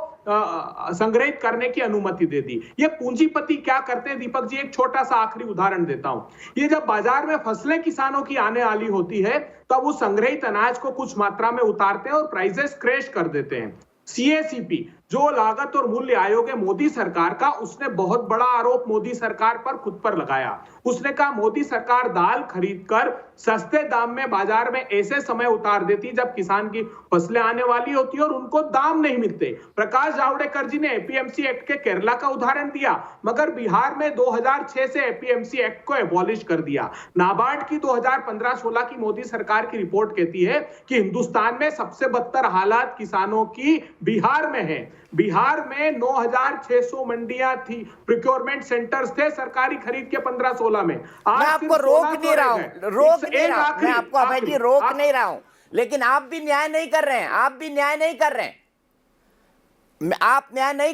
संग्रहित करने की अनुमति दे दी। ये पूंजीपति क्या करते हैं दीपक जी, एक छोटा सा आखिरी उदाहरण देता हूं। ये जब बाजार में फसलें किसानों की आने वाली होती है तब वो संग्रहित अनाज को कुछ मात्रा में उतारते हैं और प्राइसेस क्रैश कर देते हैं। सीएसीपी, जो लागत और मूल्य आयोग है मोदी सरकार का, उसने बहुत बड़ा आरोप मोदी सरकार पर खुद पर लगाया। उसने कहा मोदी सरकार दाल खरीदकर सस्ते दाम में बाजार में ऐसे समय उतार देती जब किसान की फसलें आने वाली होती और उनको दाम नहीं मिलते। प्रकाश जावड़ेकर जी ने एपीएमसी एक्ट के केरला का उदाहरण दिया, मगर बिहार में 2006 से एपीएमसी एक्ट को एबॉलिश कर दिया। नाबार्ड की 2015-16 की मोदी सरकार की रिपोर्ट कहती है कि हिंदुस्तान में सबसे बदतर हालात किसानों की बिहार में है। बिहार में 9,600 मंडियां थी, प्रोक्योरमेंट सेंटर्स थे सरकारी खरीद के 15-16 में। मैं आपको रोक नहीं रहा हूं, मैं आपको अभय जी रोक नहीं रहा हूं, लेकिन आप भी न्याय नहीं कर रहे हैं, आप न्याय नहीं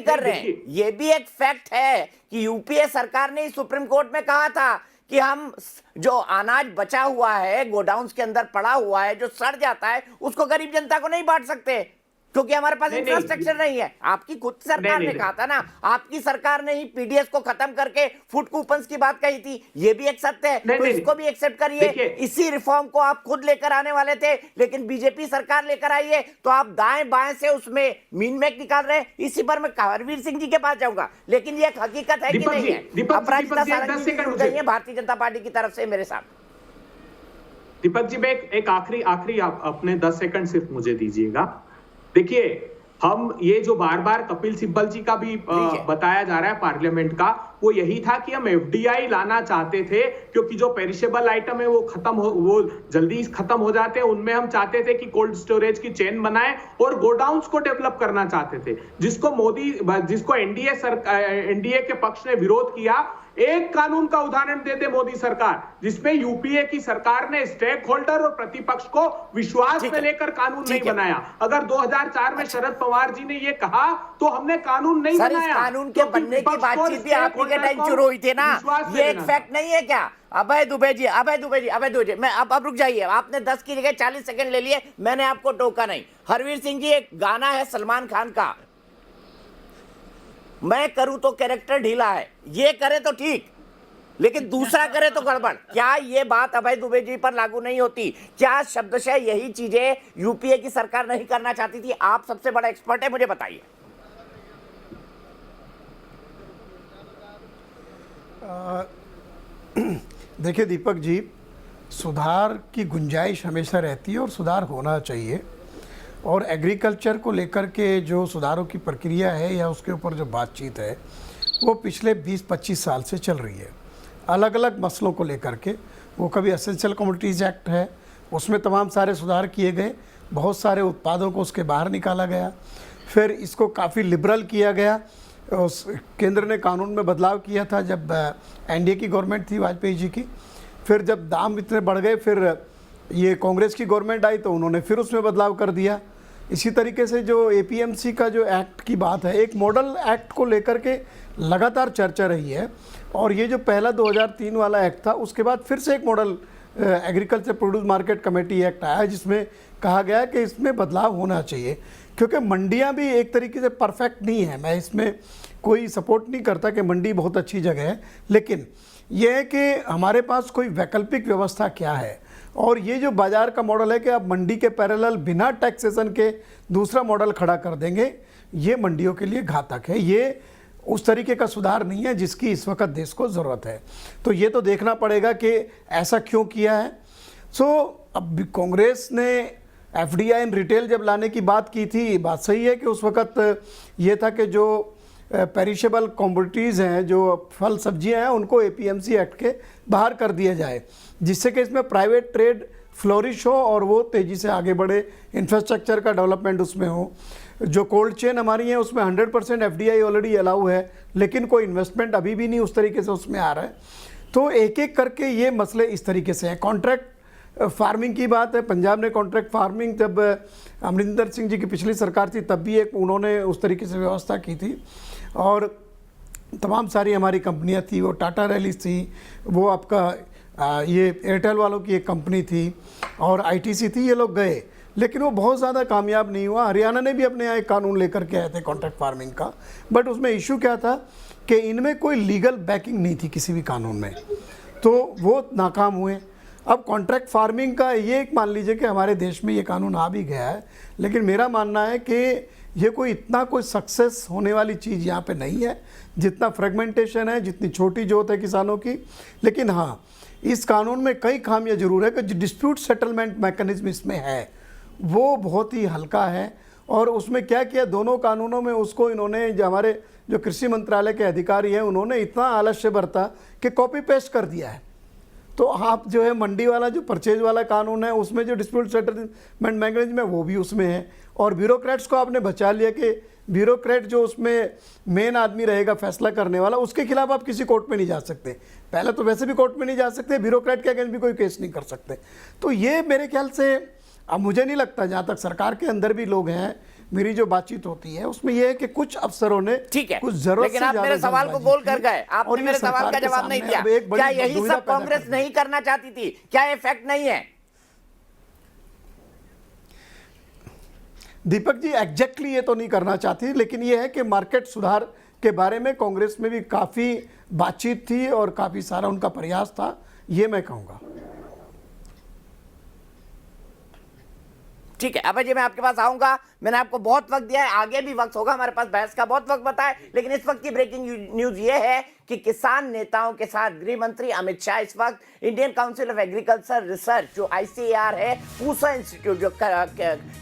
कर रहे हैं। ये भी एक फैक्ट है कि यूपीए सरकार ने सुप्रीम कोर्ट में कहा था कि हम जो अनाज बचा हुआ है, गोडाउन्स के अंदर पड़ा हुआ है, जो सड़ जाता है, उसको गरीब जनता को नहीं बांट सकते। क्योंकि हमारे पास नहीं, इंफ्रास्ट्रक्चर नहीं है। आपकी खुद सरकार ने नहीं। कहा था ना, आपकी सरकार ने ही पीडीएस को खत्म करके फूड कूपन्स की बात कही थी, ये भी एक सत्य है। तो नहीं। इसको भी एक्सेप्ट करिए। देखिए। इसी रिफॉर्म को आप खुद लेकर आने वाले थे, लेकिन बीजेपी सरकार लेकर आई है, तो आप दाएं बाएं से उसमें मीन मेक निकाल रहे हैं। इसी पर मैं हरवीर सिंह जी के पास जाऊंगा, लेकिन ये एक हकीकत है कि दीपक नहीं जी, है? दीपक जी, अपराजिता दीपक जी, सारंगी 10 जी सेकंड जुड़ मुझे। गई है भारतीय जनता पार्टी की तरफ से मेरे साथ। दीपक जी, मैं एक आखिरी आप अपने 10 सेकंड सिर्फ मुझे दीजिएगा। देखिए, हम ये जो बार बार कपिल सिब्बल जी का भी बताया जा रहा है पार्लियामेंट का, वो यही था कि हम एफडीआई लाना चाहते थे, क्योंकि जो पेरिशेबल आइटम है वो जल्दी खत्म हो जाते हैं। उनमें हम चाहते थे कि कोल्ड स्टोरेज की चेन बनाए और गोडाउन्स को डेवलप करना चाहते थे, जिसको एनडीए के पक्ष ने विरोध किया। एक कानून का उदाहरण देते मोदी सरकार, जिसमें यूपीए की सरकार ने स्टेक होल्डर और प्रतिपक्ष को विश्वास में लेकर कानून नहीं बनाया। अगर 2004 में शरद पवार जी ने ये कहा तो हमने कानून नहीं बनाया। इस कानून के बनने की बातचीत भी आप ही के टाइम शुरू हुई थी ना, ये एक फैक्ट नहीं है क्या? अभय दुबे जी, मैं अब रुक जाइए। आपने 10 की जगह 40 सेकंड ले लिए, मैंने आपको टोका नहीं। हरवीर सिंह जी, एक गाना है सलमान खान का, मैं करूं तो कैरेक्टर ढीला है, ये करे तो ठीक, लेकिन दूसरा करे तो गड़बड़। क्या ये बात अभय दुबे जी पर लागू नहीं होती? क्या शब्दशः यही चीजें यूपीए की सरकार नहीं करना चाहती थी? आप सबसे बड़ा एक्सपर्ट है, मुझे बताइए। देखिए दीपक जी, सुधार की गुंजाइश हमेशा रहती है और सुधार होना चाहिए। और एग्रीकल्चर को लेकर के जो सुधारों की प्रक्रिया है या उसके ऊपर जो बातचीत है, वो पिछले 20-25 साल से चल रही है, अलग अलग मसलों को लेकर के। वो कभी एसेंशियल कमोडिटीज़ एक्ट है, उसमें तमाम सारे सुधार किए गए, बहुत सारे उत्पादों को उसके बाहर निकाला गया। फिर इसको काफ़ी लिबरल किया गया, उस केंद्र ने कानून में बदलाव किया था जब एनडीए की गवर्नमेंट थी वाजपेयी जी की। फिर जब दाम इतने बढ़ गए, फिर ये कांग्रेस की गवर्नमेंट आई तो उन्होंने फिर उसमें बदलाव कर दिया। इसी तरीके से जो एपीएमसी का जो एक्ट की बात है, एक मॉडल एक्ट को लेकर के लगातार चर्चा रही है। और ये जो पहला 2003 वाला एक्ट था, उसके बाद फिर से एक model agriculture produce market committee act आया, जिसमें कहा गया कि इसमें बदलाव होना चाहिए, क्योंकि मंडियां भी एक तरीके से परफेक्ट नहीं है। मैं इसमें कोई सपोर्ट नहीं करता कि मंडी बहुत अच्छी जगह है, लेकिन यह है कि हमारे पास कोई वैकल्पिक व्यवस्था क्या है। और ये जो बाज़ार का मॉडल है कि आप मंडी के पैरेलल बिना टैक्सेशन के दूसरा मॉडल खड़ा कर देंगे, ये मंडियों के लिए घातक है। ये उस तरीके का सुधार नहीं है जिसकी इस वक्त देश को ज़रूरत है। तो ये तो देखना पड़ेगा कि ऐसा क्यों किया है। अब कांग्रेस ने एफडीआई इन रिटेल जब लाने की बात की थी, बात सही है कि उस वक्त ये था कि जो पेरिशेबल कमोडिटीज़ हैं, जो फल सब्जियां हैं, उनको एपीएमसी एक्ट के बाहर कर दिया जाए, जिससे कि इसमें प्राइवेट ट्रेड फ्लोरिश हो और वो तेज़ी से आगे बढ़े, इंफ्रास्ट्रक्चर का डेवलपमेंट उसमें हो। जो कोल्ड चेन हमारी है उसमें 100% एफडीआई ऑलरेडी अलाउ है, लेकिन कोई इन्वेस्टमेंट अभी भी नहीं उस तरीके से उसमें आ रहा है। तो एक एक करके ये मसले इस तरीके से हैं। कॉन्ट्रैक्ट फार्मिंग की बात है, पंजाब ने कॉन्ट्रैक्ट फार्मिंग, जब अमरिंदर सिंह जी की पिछली सरकार थी तब भी एक उन्होंने उस तरीके से व्यवस्था की थी। और तमाम सारी हमारी कंपनियां थी, वो टाटा रैलीज थी, वो आपका ये एयरटेल वालों की एक कंपनी थी और आईटीसी थी, ये लोग गए, लेकिन वो बहुत ज़्यादा कामयाब नहीं हुआ। हरियाणा ने भी अपने यहाँ एक कानून लेकर के आए थे कॉन्ट्रैक्ट फार्मिंग का, बट उसमें इशू क्या था कि इनमें कोई लीगल बैकिंग नहीं थी किसी भी कानून में, तो वो नाकाम हुए। अब कॉन्ट्रैक्ट फार्मिंग का ये एक मान लीजिए कि हमारे देश में ये कानून आ भी गया है, लेकिन मेरा मानना है कि ये कोई इतना कोई सक्सेस होने वाली चीज़ यहाँ पे नहीं है, जितना फ्रेगमेंटेशन है, जितनी छोटी जोत है किसानों की। लेकिन हाँ, इस कानून में कई खामियां जरूर है कि जो डिस्प्यूट सेटलमेंट मैकेनिज्म इसमें है वो बहुत ही हल्का है। और उसमें क्या किया, दोनों कानूनों में उसको इन्होंने, जो हमारे जो कृषि मंत्रालय के अधिकारी हैं, उन्होंने इतना आलस्य बरता कि कॉपी पेस्ट कर दिया है। तो आप जो है मंडी वाला जो परचेज वाला कानून है, उसमें जो डिस्प्यूट सेटलमेंट मैकेनिज्म है वो भी उसमें है। और ब्यूरोक्रेट्स को आपने बचा लिया कि ब्यूरोक्रेट जो उसमें मेन आदमी रहेगा फैसला करने वाला, उसके खिलाफ आप किसी कोर्ट में नहीं जा सकते। पहले तो वैसे भी कोर्ट में नहीं जा सकते, ब्यूरोक्रेट के अगेंस्ट भी कोई केस नहीं कर सकते। तो ये मेरे ख्याल से, अब मुझे नहीं लगता, जहाँ तक सरकार के अंदर भी लोग हैं, मेरी जो बातचीत होती है उसमें यह है कि कुछ अफसरों ने ठीक है, कुछ जरूरत लेकिन आप मेरे सवाल को बोल कर गए, आपने मेरे सवाल का जवाब नहीं दिया। क्या यही सब कांग्रेस नहीं करना चाहती थी? क्या ये फैक्ट नहीं है? दीपक जी एग्जैक्टली ये तो नहीं करना चाहती, लेकिन ये है कि मार्केट सुधार के बारे में कांग्रेस में भी काफ़ी बातचीत थी और काफ़ी सारा उनका प्रयास था, ये मैं कहूँगा। ठीक है अभय जी, मैं आपके पास आऊंगा। मैंने आपको बहुत वक्त दिया है, आगे भी वक्त होगा, हमारे पास बहस का बहुत वक्त बता है। लेकिन इस वक्त की ब्रेकिंग न्यूज ये है कि किसान नेताओं के साथ गृह मंत्री अमित शाह इस वक्त Indian council of agriculture research जो ICAR है, पूसा इंस्टीट्यूट जो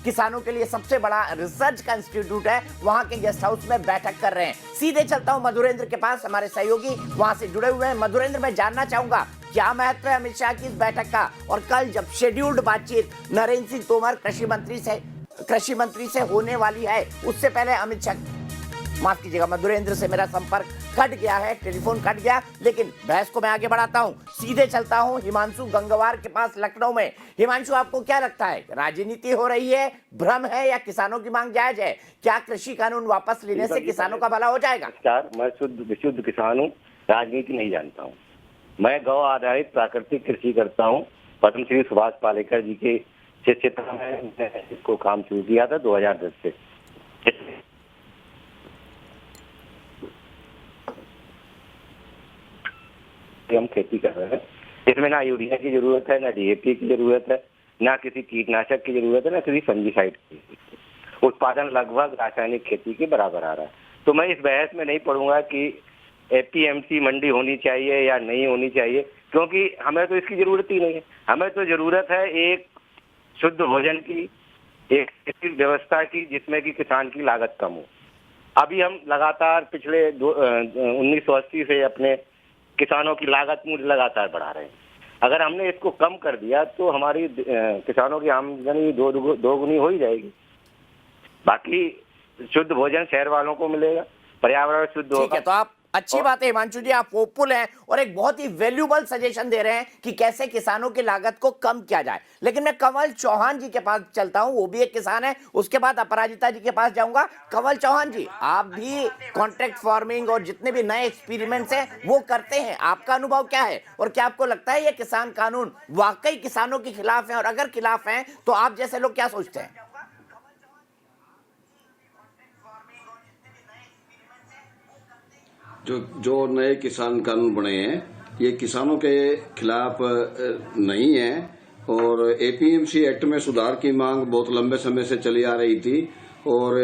किसानों के लिए सबसे बड़ा रिसर्च का इंस्टीट्यूट है, वहां के गेस्ट हाउस में बैठक कर रहे हैं। सीधे चलता हूं मधुरेंद्र के पास, हमारे सहयोगी वहां से जुड़े हुए हैं। मधुरेंद्र, मैं जानना चाहूंगा क्या महत्व है अमित शाह की इस बैठक का, और कल जब शेड्यूल्ड बातचीत नरेंद्र सिंह तोमर कृषि मंत्री से होने वाली है, उससे पहले अमित शाह, माफ कीजिएगा मधुरेंद्र से मेरा संपर्क कट गया है, टेलीफोन कट गया, लेकिन बहस को मैं आगे बढ़ाता हूं। सीधे चलता हूं हिमांशु गंगवार के पास लखनऊ में। हिमांशु, आपको क्या लगता है, राजनीति हो रही है, भ्रम है, या किसानों की मांग जायज है? क्या कृषि कानून वापस लेने से किसानों का भला हो जाएगा? नमस्कार, मैं विशुद्ध किसान हूँ, राजनीति नहीं जानता हूँ। मैं गौ आधारित प्राकृतिक कृषि करता हूँ। पद्मश्री सुभाष पालेकर जी के शिष्यता में इसको काम शुरू किया था 2010 से। हम खेती कर रहे हैं, इसमें ना यूरिया की जरूरत है, ना DAP की जरूरत है, ना किसी कीटनाशक की जरूरत है, ना किसी फंजीसाइड की। उत्पादन लगभग रासायनिक खेती के बराबर आ रहा है। तो मैं इस बहस में नहीं पढ़ूंगा कि APMC मंडी होनी चाहिए या नहीं होनी चाहिए, क्योंकि हमें तो इसकी जरूरत ही नहीं है। हमें तो जरूरत है एक शुद्ध भोजन की, एक ऐसी व्यवस्था की जिसमें कि किसान की लागत कम हो। अभी हम लगातार पिछले 1980 से अपने किसानों की लागत मूल्य लगातार बढ़ा रहे हैं। अगर हमने इसको कम कर दिया तो हमारी किसानों की आमदनी दोगुनी हो ही जाएगी। बाकी शुद्ध भोजन शहर वालों को मिलेगा, पर्यावरण शुद्ध होगा। ठीक है, तो आप अच्छी बात है हिमांशु जी, आप होपफुल हैं और एक बहुत ही वैल्यूबल सजेशन दे रहे हैं कि कैसे किसानों की लागत को कम किया जाए। लेकिन मैं कंवल चौहान जी के पास चलता हूं, वो भी एक किसान है, उसके बाद अपराजिता जी के पास जाऊंगा। कंवल चौहान जी, आप भी कॉन्ट्रैक्ट फार्मिंग और जितने भी नए एक्सपेरिमेंट्स हैं वो करते हैं, आपका अनुभव क्या है, और क्या आपको लगता है ये किसान कानून वाकई किसानों के खिलाफ है, और अगर खिलाफ हैं तो आप जैसे लोग क्या सोचते हैं? जो नए किसान कानून बने हैं ये किसानों के खिलाफ नहीं है, और APMC एक्ट में सुधार की मांग बहुत लंबे समय से चली आ रही थी, और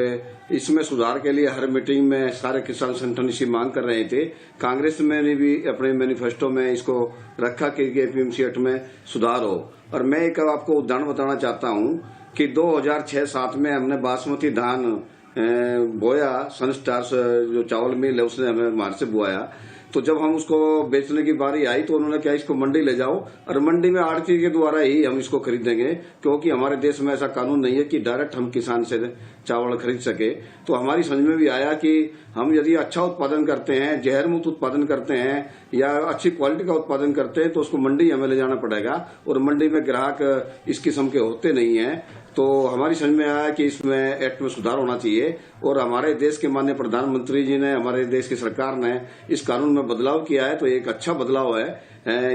इसमें सुधार के लिए हर मीटिंग में सारे किसान संगठन इसी मांग कर रहे थे। कांग्रेस ने भी अपने मैनिफेस्टो में इसको रखा कि APMC एक्ट में सुधार हो। और मैं एक आपको उदाहरण बताना चाहता हूं कि 2006-07 में हमने बासमती धान बोया, सनस्टार्स जो चावल मिल है उसने हमें हमारे से बुआया। तो जब हम उसको बेचने की बारी आई तो उन्होंने क्या, इसको मंडी ले जाओ और मंडी में आड़ती के द्वारा ही हम इसको खरीदेंगे, क्योंकि हमारे देश में ऐसा कानून नहीं है कि डायरेक्ट हम किसान से चावल खरीद सके। तो हमारी समझ में भी आया कि हम यदि अच्छा उत्पादन करते हैं, जहर मुक्त उत्पादन करते हैं या अच्छी क्वालिटी का उत्पादन करते हैं तो उसको मंडी हमें ले जाना पड़ेगा, और मंडी में ग्राहक इस किस्म के होते नहीं है। तो हमारी समझ में आया कि इसमें एक्ट में सुधार होना चाहिए, और हमारे देश के माननीय प्रधानमंत्री जी ने, हमारे देश की सरकार ने इस कानून में बदलाव किया है, तो एक अच्छा बदलाव है,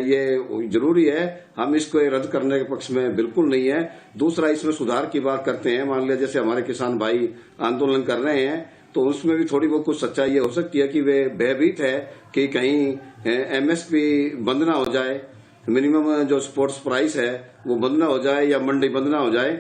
ये जरूरी है। हम इसको रद्द करने के पक्ष में बिल्कुल नहीं है। दूसरा, इसमें सुधार की बात करते हैं, मान लिया जैसे हमारे किसान भाई आंदोलन कर रहे हैं तो उसमें भी थोड़ी बहुत कुछ सच्चाई ये हो सकती है कि वे भयभीत है कि कहीं MSP बंद ना हो जाए, मिनिमम जो स्पोर्ट्स प्राइस है वो बंद ना हो जाए, या मंडी बंद ना हो जाए,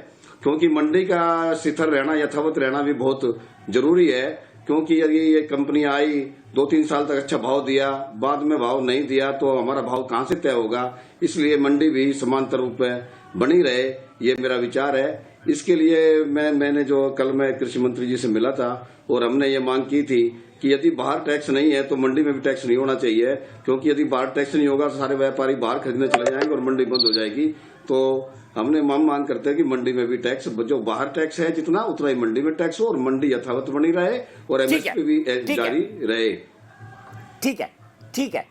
क्योंकि मंडी का शिथिल रहना, यथावत रहना भी बहुत जरूरी है। क्योंकि यदि ये कंपनी आई 2-3 साल तक अच्छा भाव दिया, बाद में भाव नहीं दिया तो हमारा भाव कहां से तय होगा। इसलिए मंडी भी समांतर रूप में बनी रहे, ये मेरा विचार है। इसके लिए मैंने जो कल मैं कृषि मंत्री जी से मिला था और हमने ये मांग की थी कि यदि बाहर टैक्स नहीं है तो मंडी में भी टैक्स नहीं होना चाहिए, क्योंकि यदि बाहर टैक्स नहीं होगा तो सारे व्यापारी बाहर खरीदने चले जाएंगे और मंडी बंद हो जाएगी। तो हमने मांग करते हैं कि मंडी में भी टैक्स, जो बाहर टैक्स है जितना उतना ही मंडी में टैक्स हो, और मंडी यथावत बनी रहे और MSP भी जारी रहे। ठीक है, ठीक है,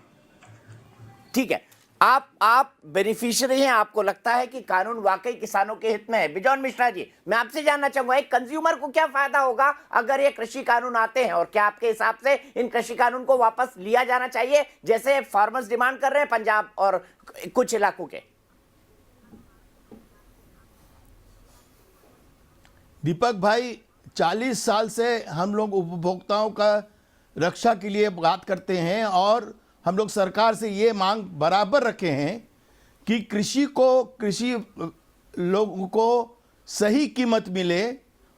ठीक है। आप बेनिफिशियरी हैं, आपको लगता है कि कानून वाकई किसानों के हित में है। बिजॉन मिश्रा जी, मैं आपसे जानना चाहूंगा, एक कंज्यूमर को क्या फायदा होगा अगर ये कृषि कानून आते हैं, और क्या आपके हिसाब से इन कृषि कानून को वापस लिया जाना चाहिए जैसे फार्मर्स डिमांड कर रहे हैं पंजाब और कुछ इलाकों के? दीपक भाई, 40 साल से हम लोग उपभोक्ताओं का रक्षा के लिए बात करते हैं और हम लोग सरकार से ये मांग बराबर रखे हैं कि कृषि लोगों को सही कीमत मिले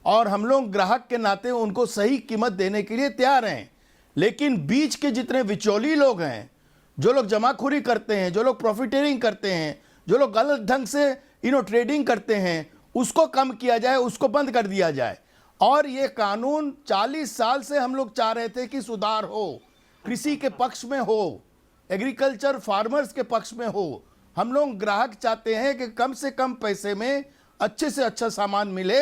और हम लोग ग्राहक के नाते उनको सही कीमत देने के लिए तैयार हैं। लेकिन बीच के जितने बिचौली लोग हैं, जो लोग जमाखोरी करते हैं, जो लोग प्रॉफिटेरिंग करते हैं, जो लोग गलत ढंग से ट्रेडिंग करते हैं, उसको कम किया जाए, उसको बंद कर दिया जाए। और ये कानून 40 साल से हम लोग चाह रहे थे कि सुधार हो, कृषि के पक्ष में हो, एग्रीकल्चर फार्मर्स के पक्ष में हो। हम लोग ग्राहक चाहते हैं कि कम से कम पैसे में अच्छे से अच्छा सामान मिले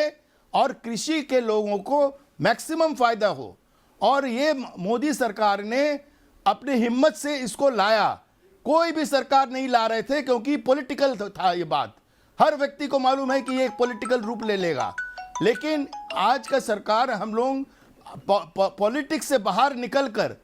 और कृषि के लोगों को मैक्सिमम फायदा हो। और ये मोदी सरकार ने अपनी हिम्मत से इसको लाया। कोई भी सरकार नहीं ला रहे थे, क्योंकि पॉलिटिकल था ये बात। हर व्यक्ति को मालूम है कि ये एक पॉलिटिकल रूप ले लेगा। लेकिन आज का सरकार हम लोग पॉलिटिक्स से बाहर निकलकर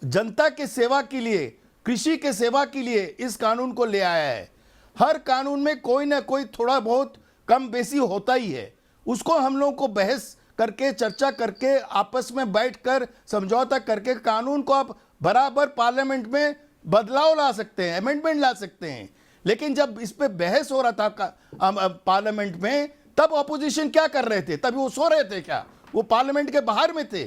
जनता के सेवा के लिए, कृषि के सेवा के लिए इस कानून को ले आया है। हर कानून में कोई ना कोई थोड़ा बहुत कम बेसी होता ही है। उसको हम लोग को बहस करके, चर्चा करके, आपस में बैठकर समझौता करके कानून को आप बराबर पार्लियामेंट में बदलाव ला सकते हैं, अमेंडमेंट ला सकते हैं। लेकिन जब इस पे बहस हो रहा था पार्लियामेंट में, तब ऑपोजिशन क्या कर रहे थे? तभी वो सो रहे थे क्या? वो पार्लियामेंट के बाहर में थे।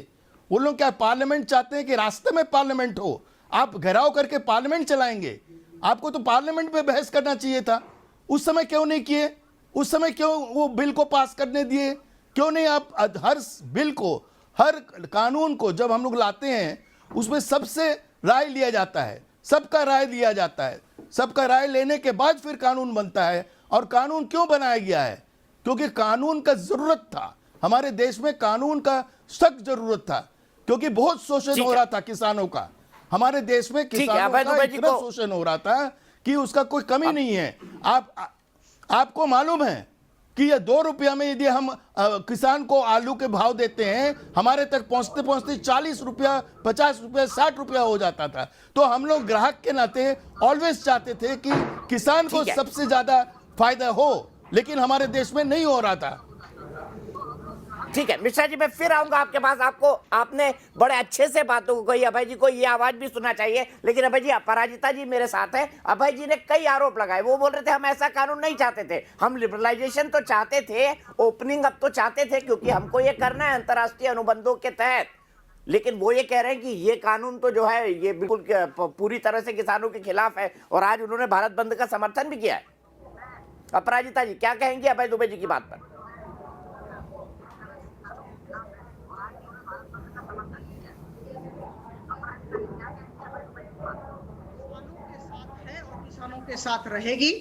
वो लोग क्या पार्लियामेंट चाहते हैं कि रास्ते में पार्लियामेंट हो? आप घेराव करके पार्लियामेंट चलाएंगे? आपको तो पार्लियामेंट में बहस करना चाहिए था। उस समय क्यों नहीं किए? उस समय क्यों वो बिल को पास करने दिए? क्यों नहीं आप हर बिल को, हर कानून को जब हम लोग लाते हैं उसमें सबसे राय लिया जाता है, सबका राय लिया जाता है। सबका राय लेने के बाद फिर कानून बनता है। और कानून क्यों बनाया गया है? क्योंकि कानून का जरूरत था। हमारे देश में कानून का सख्त जरूरत था, क्योंकि बहुत शोषण हो रहा था किसानों का। हमारे देश में किसानों का इतना शोषण हो रहा था कि उसका कोई कमी नहीं है। आपको मालूम है कि ये 2 रुपया में यदि हम किसान को आलू के भाव देते हैं, हमारे तक पहुंचते पहुंचते 40 रुपया, 50 रुपया, 60 रुपया हो जाता था। तो हम लोग ग्राहक के नाते ऑलवेज चाहते थे कि किसान को सबसे ज्यादा फायदा हो, लेकिन हमारे देश में नहीं हो रहा था। ठीक है मिश्रा जी, मैं फिर आऊंगा आपके पास। आपने बड़े अच्छे से बातों को कही। अभय जी को ये आवाज भी सुनना चाहिए। लेकिन अभय जी, अपराजिता जी मेरे साथ है। अभय जी ने कई आरोप लगाए। वो बोल रहे थे हम ऐसा कानून नहीं चाहते थे, हम लिबरलाइजेशन तो चाहते थे, ओपनिंग अप तो चाहते थे, क्योंकि हमको ये करना है अंतर्राष्ट्रीय अनुबंधों के तहत। लेकिन वो ये कह रहे हैं कि ये कानून तो जो है ये बिल्कुल पूरी तरह से किसानों के खिलाफ है। और आज उन्होंने भारत बंद का समर्थन भी किया है। अपराजिता जी क्या कहेंगे अभय दुबे जी की बात पर? किसानों के साथ रहेगी।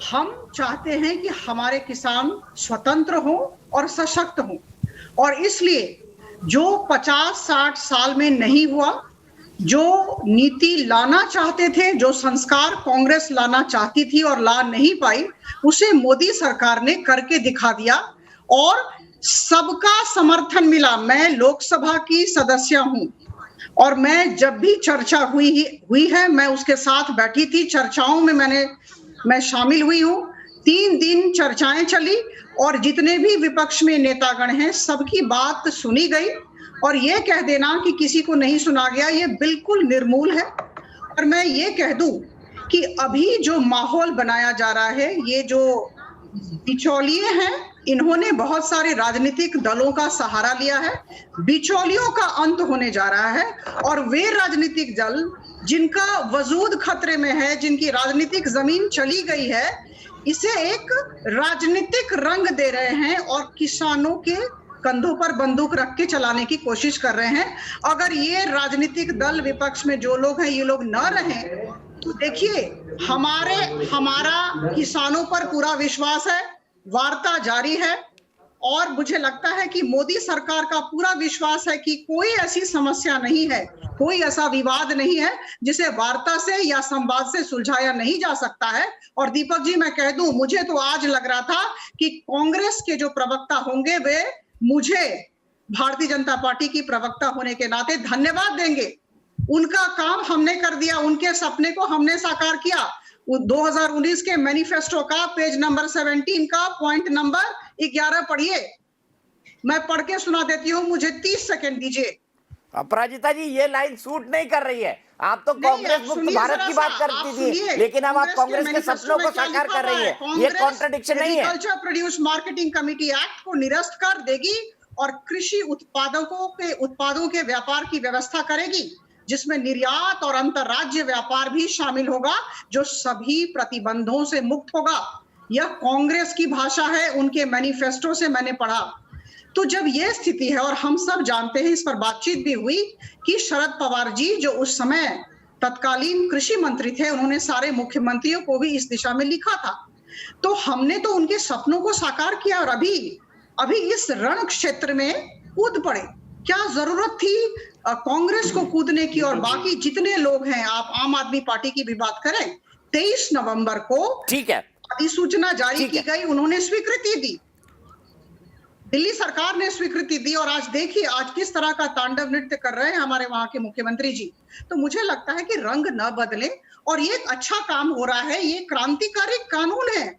हम चाहते हैं कि हमारे किसान स्वतंत्र हों और सशक्त हों, और इसलिए जो 50-60 साल में नहीं हुआ, जो नीति लाना चाहते थे, जो संस्कार कांग्रेस लाना चाहती थी और ला नहीं पाई, उसे मोदी सरकार ने करके दिखा दिया और सबका समर्थन मिला। मैं लोकसभा की सदस्य हूं और मैं जब भी चर्चा हुई है, मैं उसके साथ बैठी थी। चर्चाओं में मैं शामिल हुई हूं। 3 दिन चर्चाएं चली और जितने भी विपक्ष में नेतागण हैं सबकी बात सुनी गई। और ये कह देना कि किसी को नहीं सुना गया, ये बिल्कुल निर्मूल है। और मैं ये कह दूं कि अभी जो माहौल बनाया जा रहा है, ये जो बिचौलिए हैं, इन्होंने बहुत सारे राजनीतिक दलों का सहारा लिया है। बिचौलियों का अंत होने जा रहा है और वे राजनीतिक दल जिनका वजूद खतरे में है, जिनकी राजनीतिक जमीन चली गई है, इसे एक राजनीतिक रंग दे रहे हैं और किसानों के कंधों पर बंदूक रख के चलाने की कोशिश कर रहे हैं। अगर ये राजनीतिक दल, विपक्ष में जो लोग हैं, ये लोग न रहें तो देखिए, हमारा किसानों पर पूरा विश्वास है, वार्ता जारी है। और मुझे लगता है कि मोदी सरकार का पूरा विश्वास है कि कोई ऐसी समस्या नहीं है, कोई ऐसा विवाद नहीं है जिसे वार्ता से या संवाद से सुलझाया नहीं जा सकता है। और दीपक जी, मैं कह दूं, मुझे तो आज लग रहा था कि कांग्रेस के जो प्रवक्ता होंगे वे मुझे भारतीय जनता पार्टी की प्रवक्ता होने के नाते धन्यवाद देंगे। उनका काम हमने कर दिया, उनके सपने को हमने साकार किया। 2019 के मैनिफेस्टो का पेज नंबर 17 का पॉइंट नंबर 11 पढ़िए। मैं पढ़ के सुना देती हूँ, मुझे 30 सेकंड दीजिए। अपराजिता जी, ये लाइन सूट नहीं कर रही है। आप तो नहीं, कांग्रेस आप मुक्त सुनिए भारत जरा की सा, बात आप करती थी, सुनिए। लेकिन अब आप कांग्रेस के मैनिफेस्टो सपनों को में क्या साकार लिखा कर रही हुआ है। ये कॉन्ट्रडिक्शन नहीं है। Agriculture produce marketing committee act को निरस्त कर देगी और कृषि उत्पादों के व्यापार की व्यवस्था करेगी, जिसमें निर्यात और अंतर्राज्य व्यापार भी शामिल होगा, जो सभी प्रतिबंधों से मुक्त होगा। यह कांग्रेस की भाषा है, उनके मैनिफेस्टो से मैंने पढ़ा। तो जब यह स्थिति है, और हम सब जानते हैं, इस पर बातचीत भी हुई कि शरद पवार जी जो उस समय तत्कालीन कृषि मंत्री थे, उन्होंने सारे मुख्यमंत्रियों को भी इस दिशा में लिखा था। तो हमने तो उनके सपनों को साकार किया, और अभी इस रण क्षेत्र में कूद पड़े। क्या जरूरत थी कांग्रेस को कूदने की? और बाकी जितने लोग हैं, आप आम आदमी पार्टी की भी बात करें, 23 नवंबर को ठीक है, अधिसूचना जारी की गई, उन्होंने स्वीकृति दी, दिल्ली सरकार ने स्वीकृति दी, और आज देखिए आज किस तरह का तांडव नृत्य कर रहे हैं हमारे वहां के मुख्यमंत्री जी। तो मुझे लगता है कि रंग न बदले, और ये एक अच्छा काम हो रहा है। ये क्रांतिकारी कानून है,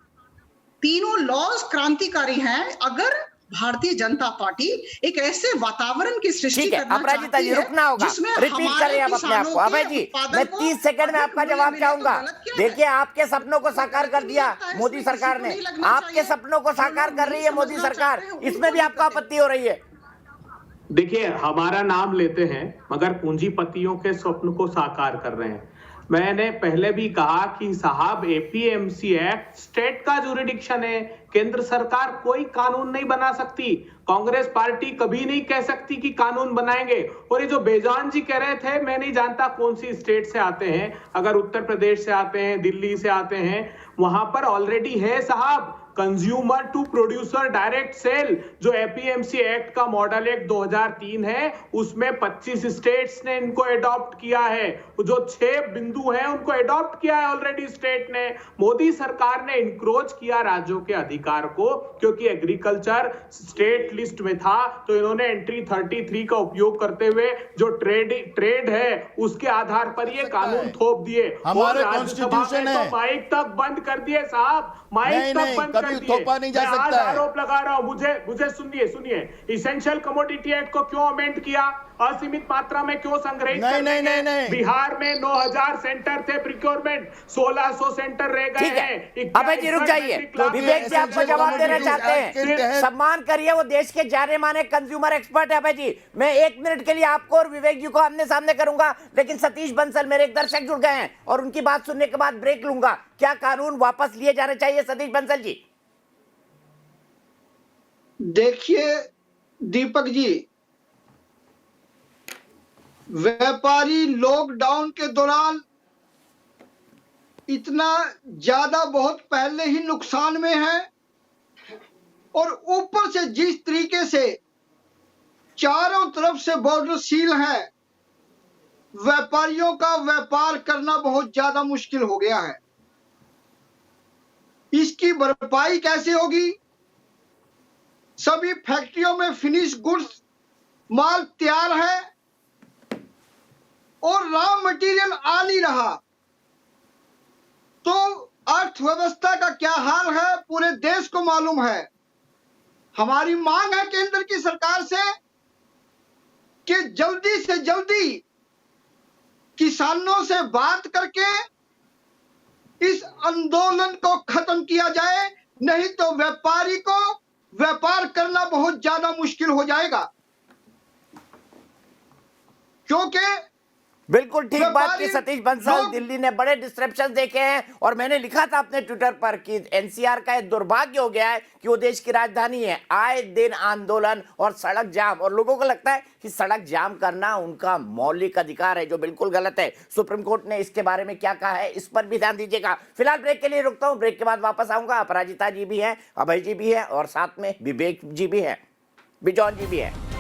तीनों लॉज क्रांतिकारी हैं। अगर भारतीय जनता पार्टी एक ऐसे वातावरण की सृष्टि ठीक है। करना अपराजिता चाहती जी, है रुकना होगा, जिसमें रिपीट कर रहे हैं आप अपने आप को। अभय जी, मैं 30 सेकंड में आपका जवाब चाहूंगा। देखिए, आपके सपनों को साकार कर दिया मोदी सरकार ने, आपके सपनों को साकार कर रही है मोदी सरकार, इसमें भी आपको आपत्ति हो रही है? देखिए, हमारा नाम लेते हैं मगर पूंजीपतियों के स्वप्न को साकार कर रहे हैं। मैंने पहले भी कहा कि साहब, एपीएमसी एक्ट स्टेट का जुरिडिक्शन है, केंद्र सरकार कोई कानून नहीं बना सकती। कांग्रेस पार्टी कभी नहीं कह सकती कि कानून बनाएंगे। और ये जो बेजान जी कह रहे थे, मैं नहीं जानता कौन सी स्टेट से आते हैं, अगर उत्तर प्रदेश से आते हैं, दिल्ली से आते हैं, वहां पर ऑलरेडी है साहब consumer to producer direct sale, जो एपीएमसी एक्ट का मॉडल एक्ट 2003 है, उसमें 25 स्टेट्स ने इनको अडॉप्ट किया है। जो 6 बिंदु हैं उनको अडॉप्ट किया है ऑलरेडी स्टेट ने। मोदी सरकार ने इंक्रोच किया राज्यों के अधिकार को, क्योंकि एग्रीकल्चर स्टेट लिस्ट में था, तो इन्होंने एंट्री 33 का उपयोग करते हुए जो ट्रेड है उसके आधार पर ये कानून थोप दिए। हमारे कॉन्स्टिट्यूशन है, माइक तक बंद कर दिए साहब, माइक तक बंद कभी थोपा नहीं जा सकता है। आरोप लगा रहा हूं, मुझे सुनिए, इसेंशियल कमोडिटी एक्ट को क्यों अमेंड किया, असीमित मात्रा में क्यों संग्रहित नहीं। बिहार में 9000 सेंटर थे प्रिक्योरमेंट, 1600 सेंटर रह गए हैं। अभय जी, रुक जाइए, विवेक जी आपको जवाब देना चाहते हैं, सम्मान करिए, वो देश के जाने माने कंज्यूमर एक्सपर्ट है। अभय जी, मैं 1 मिनट के लिए आपको और विवेक जी को आमने सामने करूंगा, लेकिन सतीश बंसल मेरे एक दर्शक जुड़ गए हैं और उनकी बात सुनने के बाद ब्रेक लूंगा। क्या कानून वापस लिए जाने चाहिए, सतीश बंसल जी? देखिए दीपक जी, व्यापारी लॉकडाउन के दौरान इतना ज्यादा बहुत पहले ही नुकसान में है, और ऊपर से जिस तरीके से चारों तरफ से बॉर्डर सील है, व्यापारियों का व्यापार करना बहुत ज्यादा मुश्किल हो गया है। इसकी भरपाई कैसे होगी? सभी फैक्ट्रियों में फिनिश गुड्स माल तैयार है और रॉ मटेरियल आ नहीं रहा, तो अर्थव्यवस्था का क्या हाल है पूरे देश को मालूम है। हमारी मांग है केंद्र की सरकार से कि जल्दी से जल्दी किसानों से बात करके इस आंदोलन को खत्म किया जाए, नहीं तो व्यापारी को व्यापार करना बहुत ज्यादा मुश्किल हो जाएगा। क्योंकि बिल्कुल ठीक बात की सतीश बंसल। दिल्ली ने बड़े डिस्ट्रप्शन देखे हैं, और मैंने लिखा था अपने ट्विटर पर कि एनसीआर का एक दुर्भाग्य हो गया है कि वो देश की राजधानी है। आए दिन आंदोलन और सड़क जाम, और लोगों को लगता है कि सड़क जाम करना उनका मौलिक अधिकार है, जो बिल्कुल गलत है। सुप्रीम कोर्ट ने इसके बारे में क्या कहा है, इस पर भी ध्यान दीजिएगा। फिलहाल ब्रेक के लिए रुकता हूं, ब्रेक के बाद वापस आऊंगा। अपराजिता जी भी है, अभय जी भी है, और साथ में विवेक जी भी है, बिजौन जी भी है।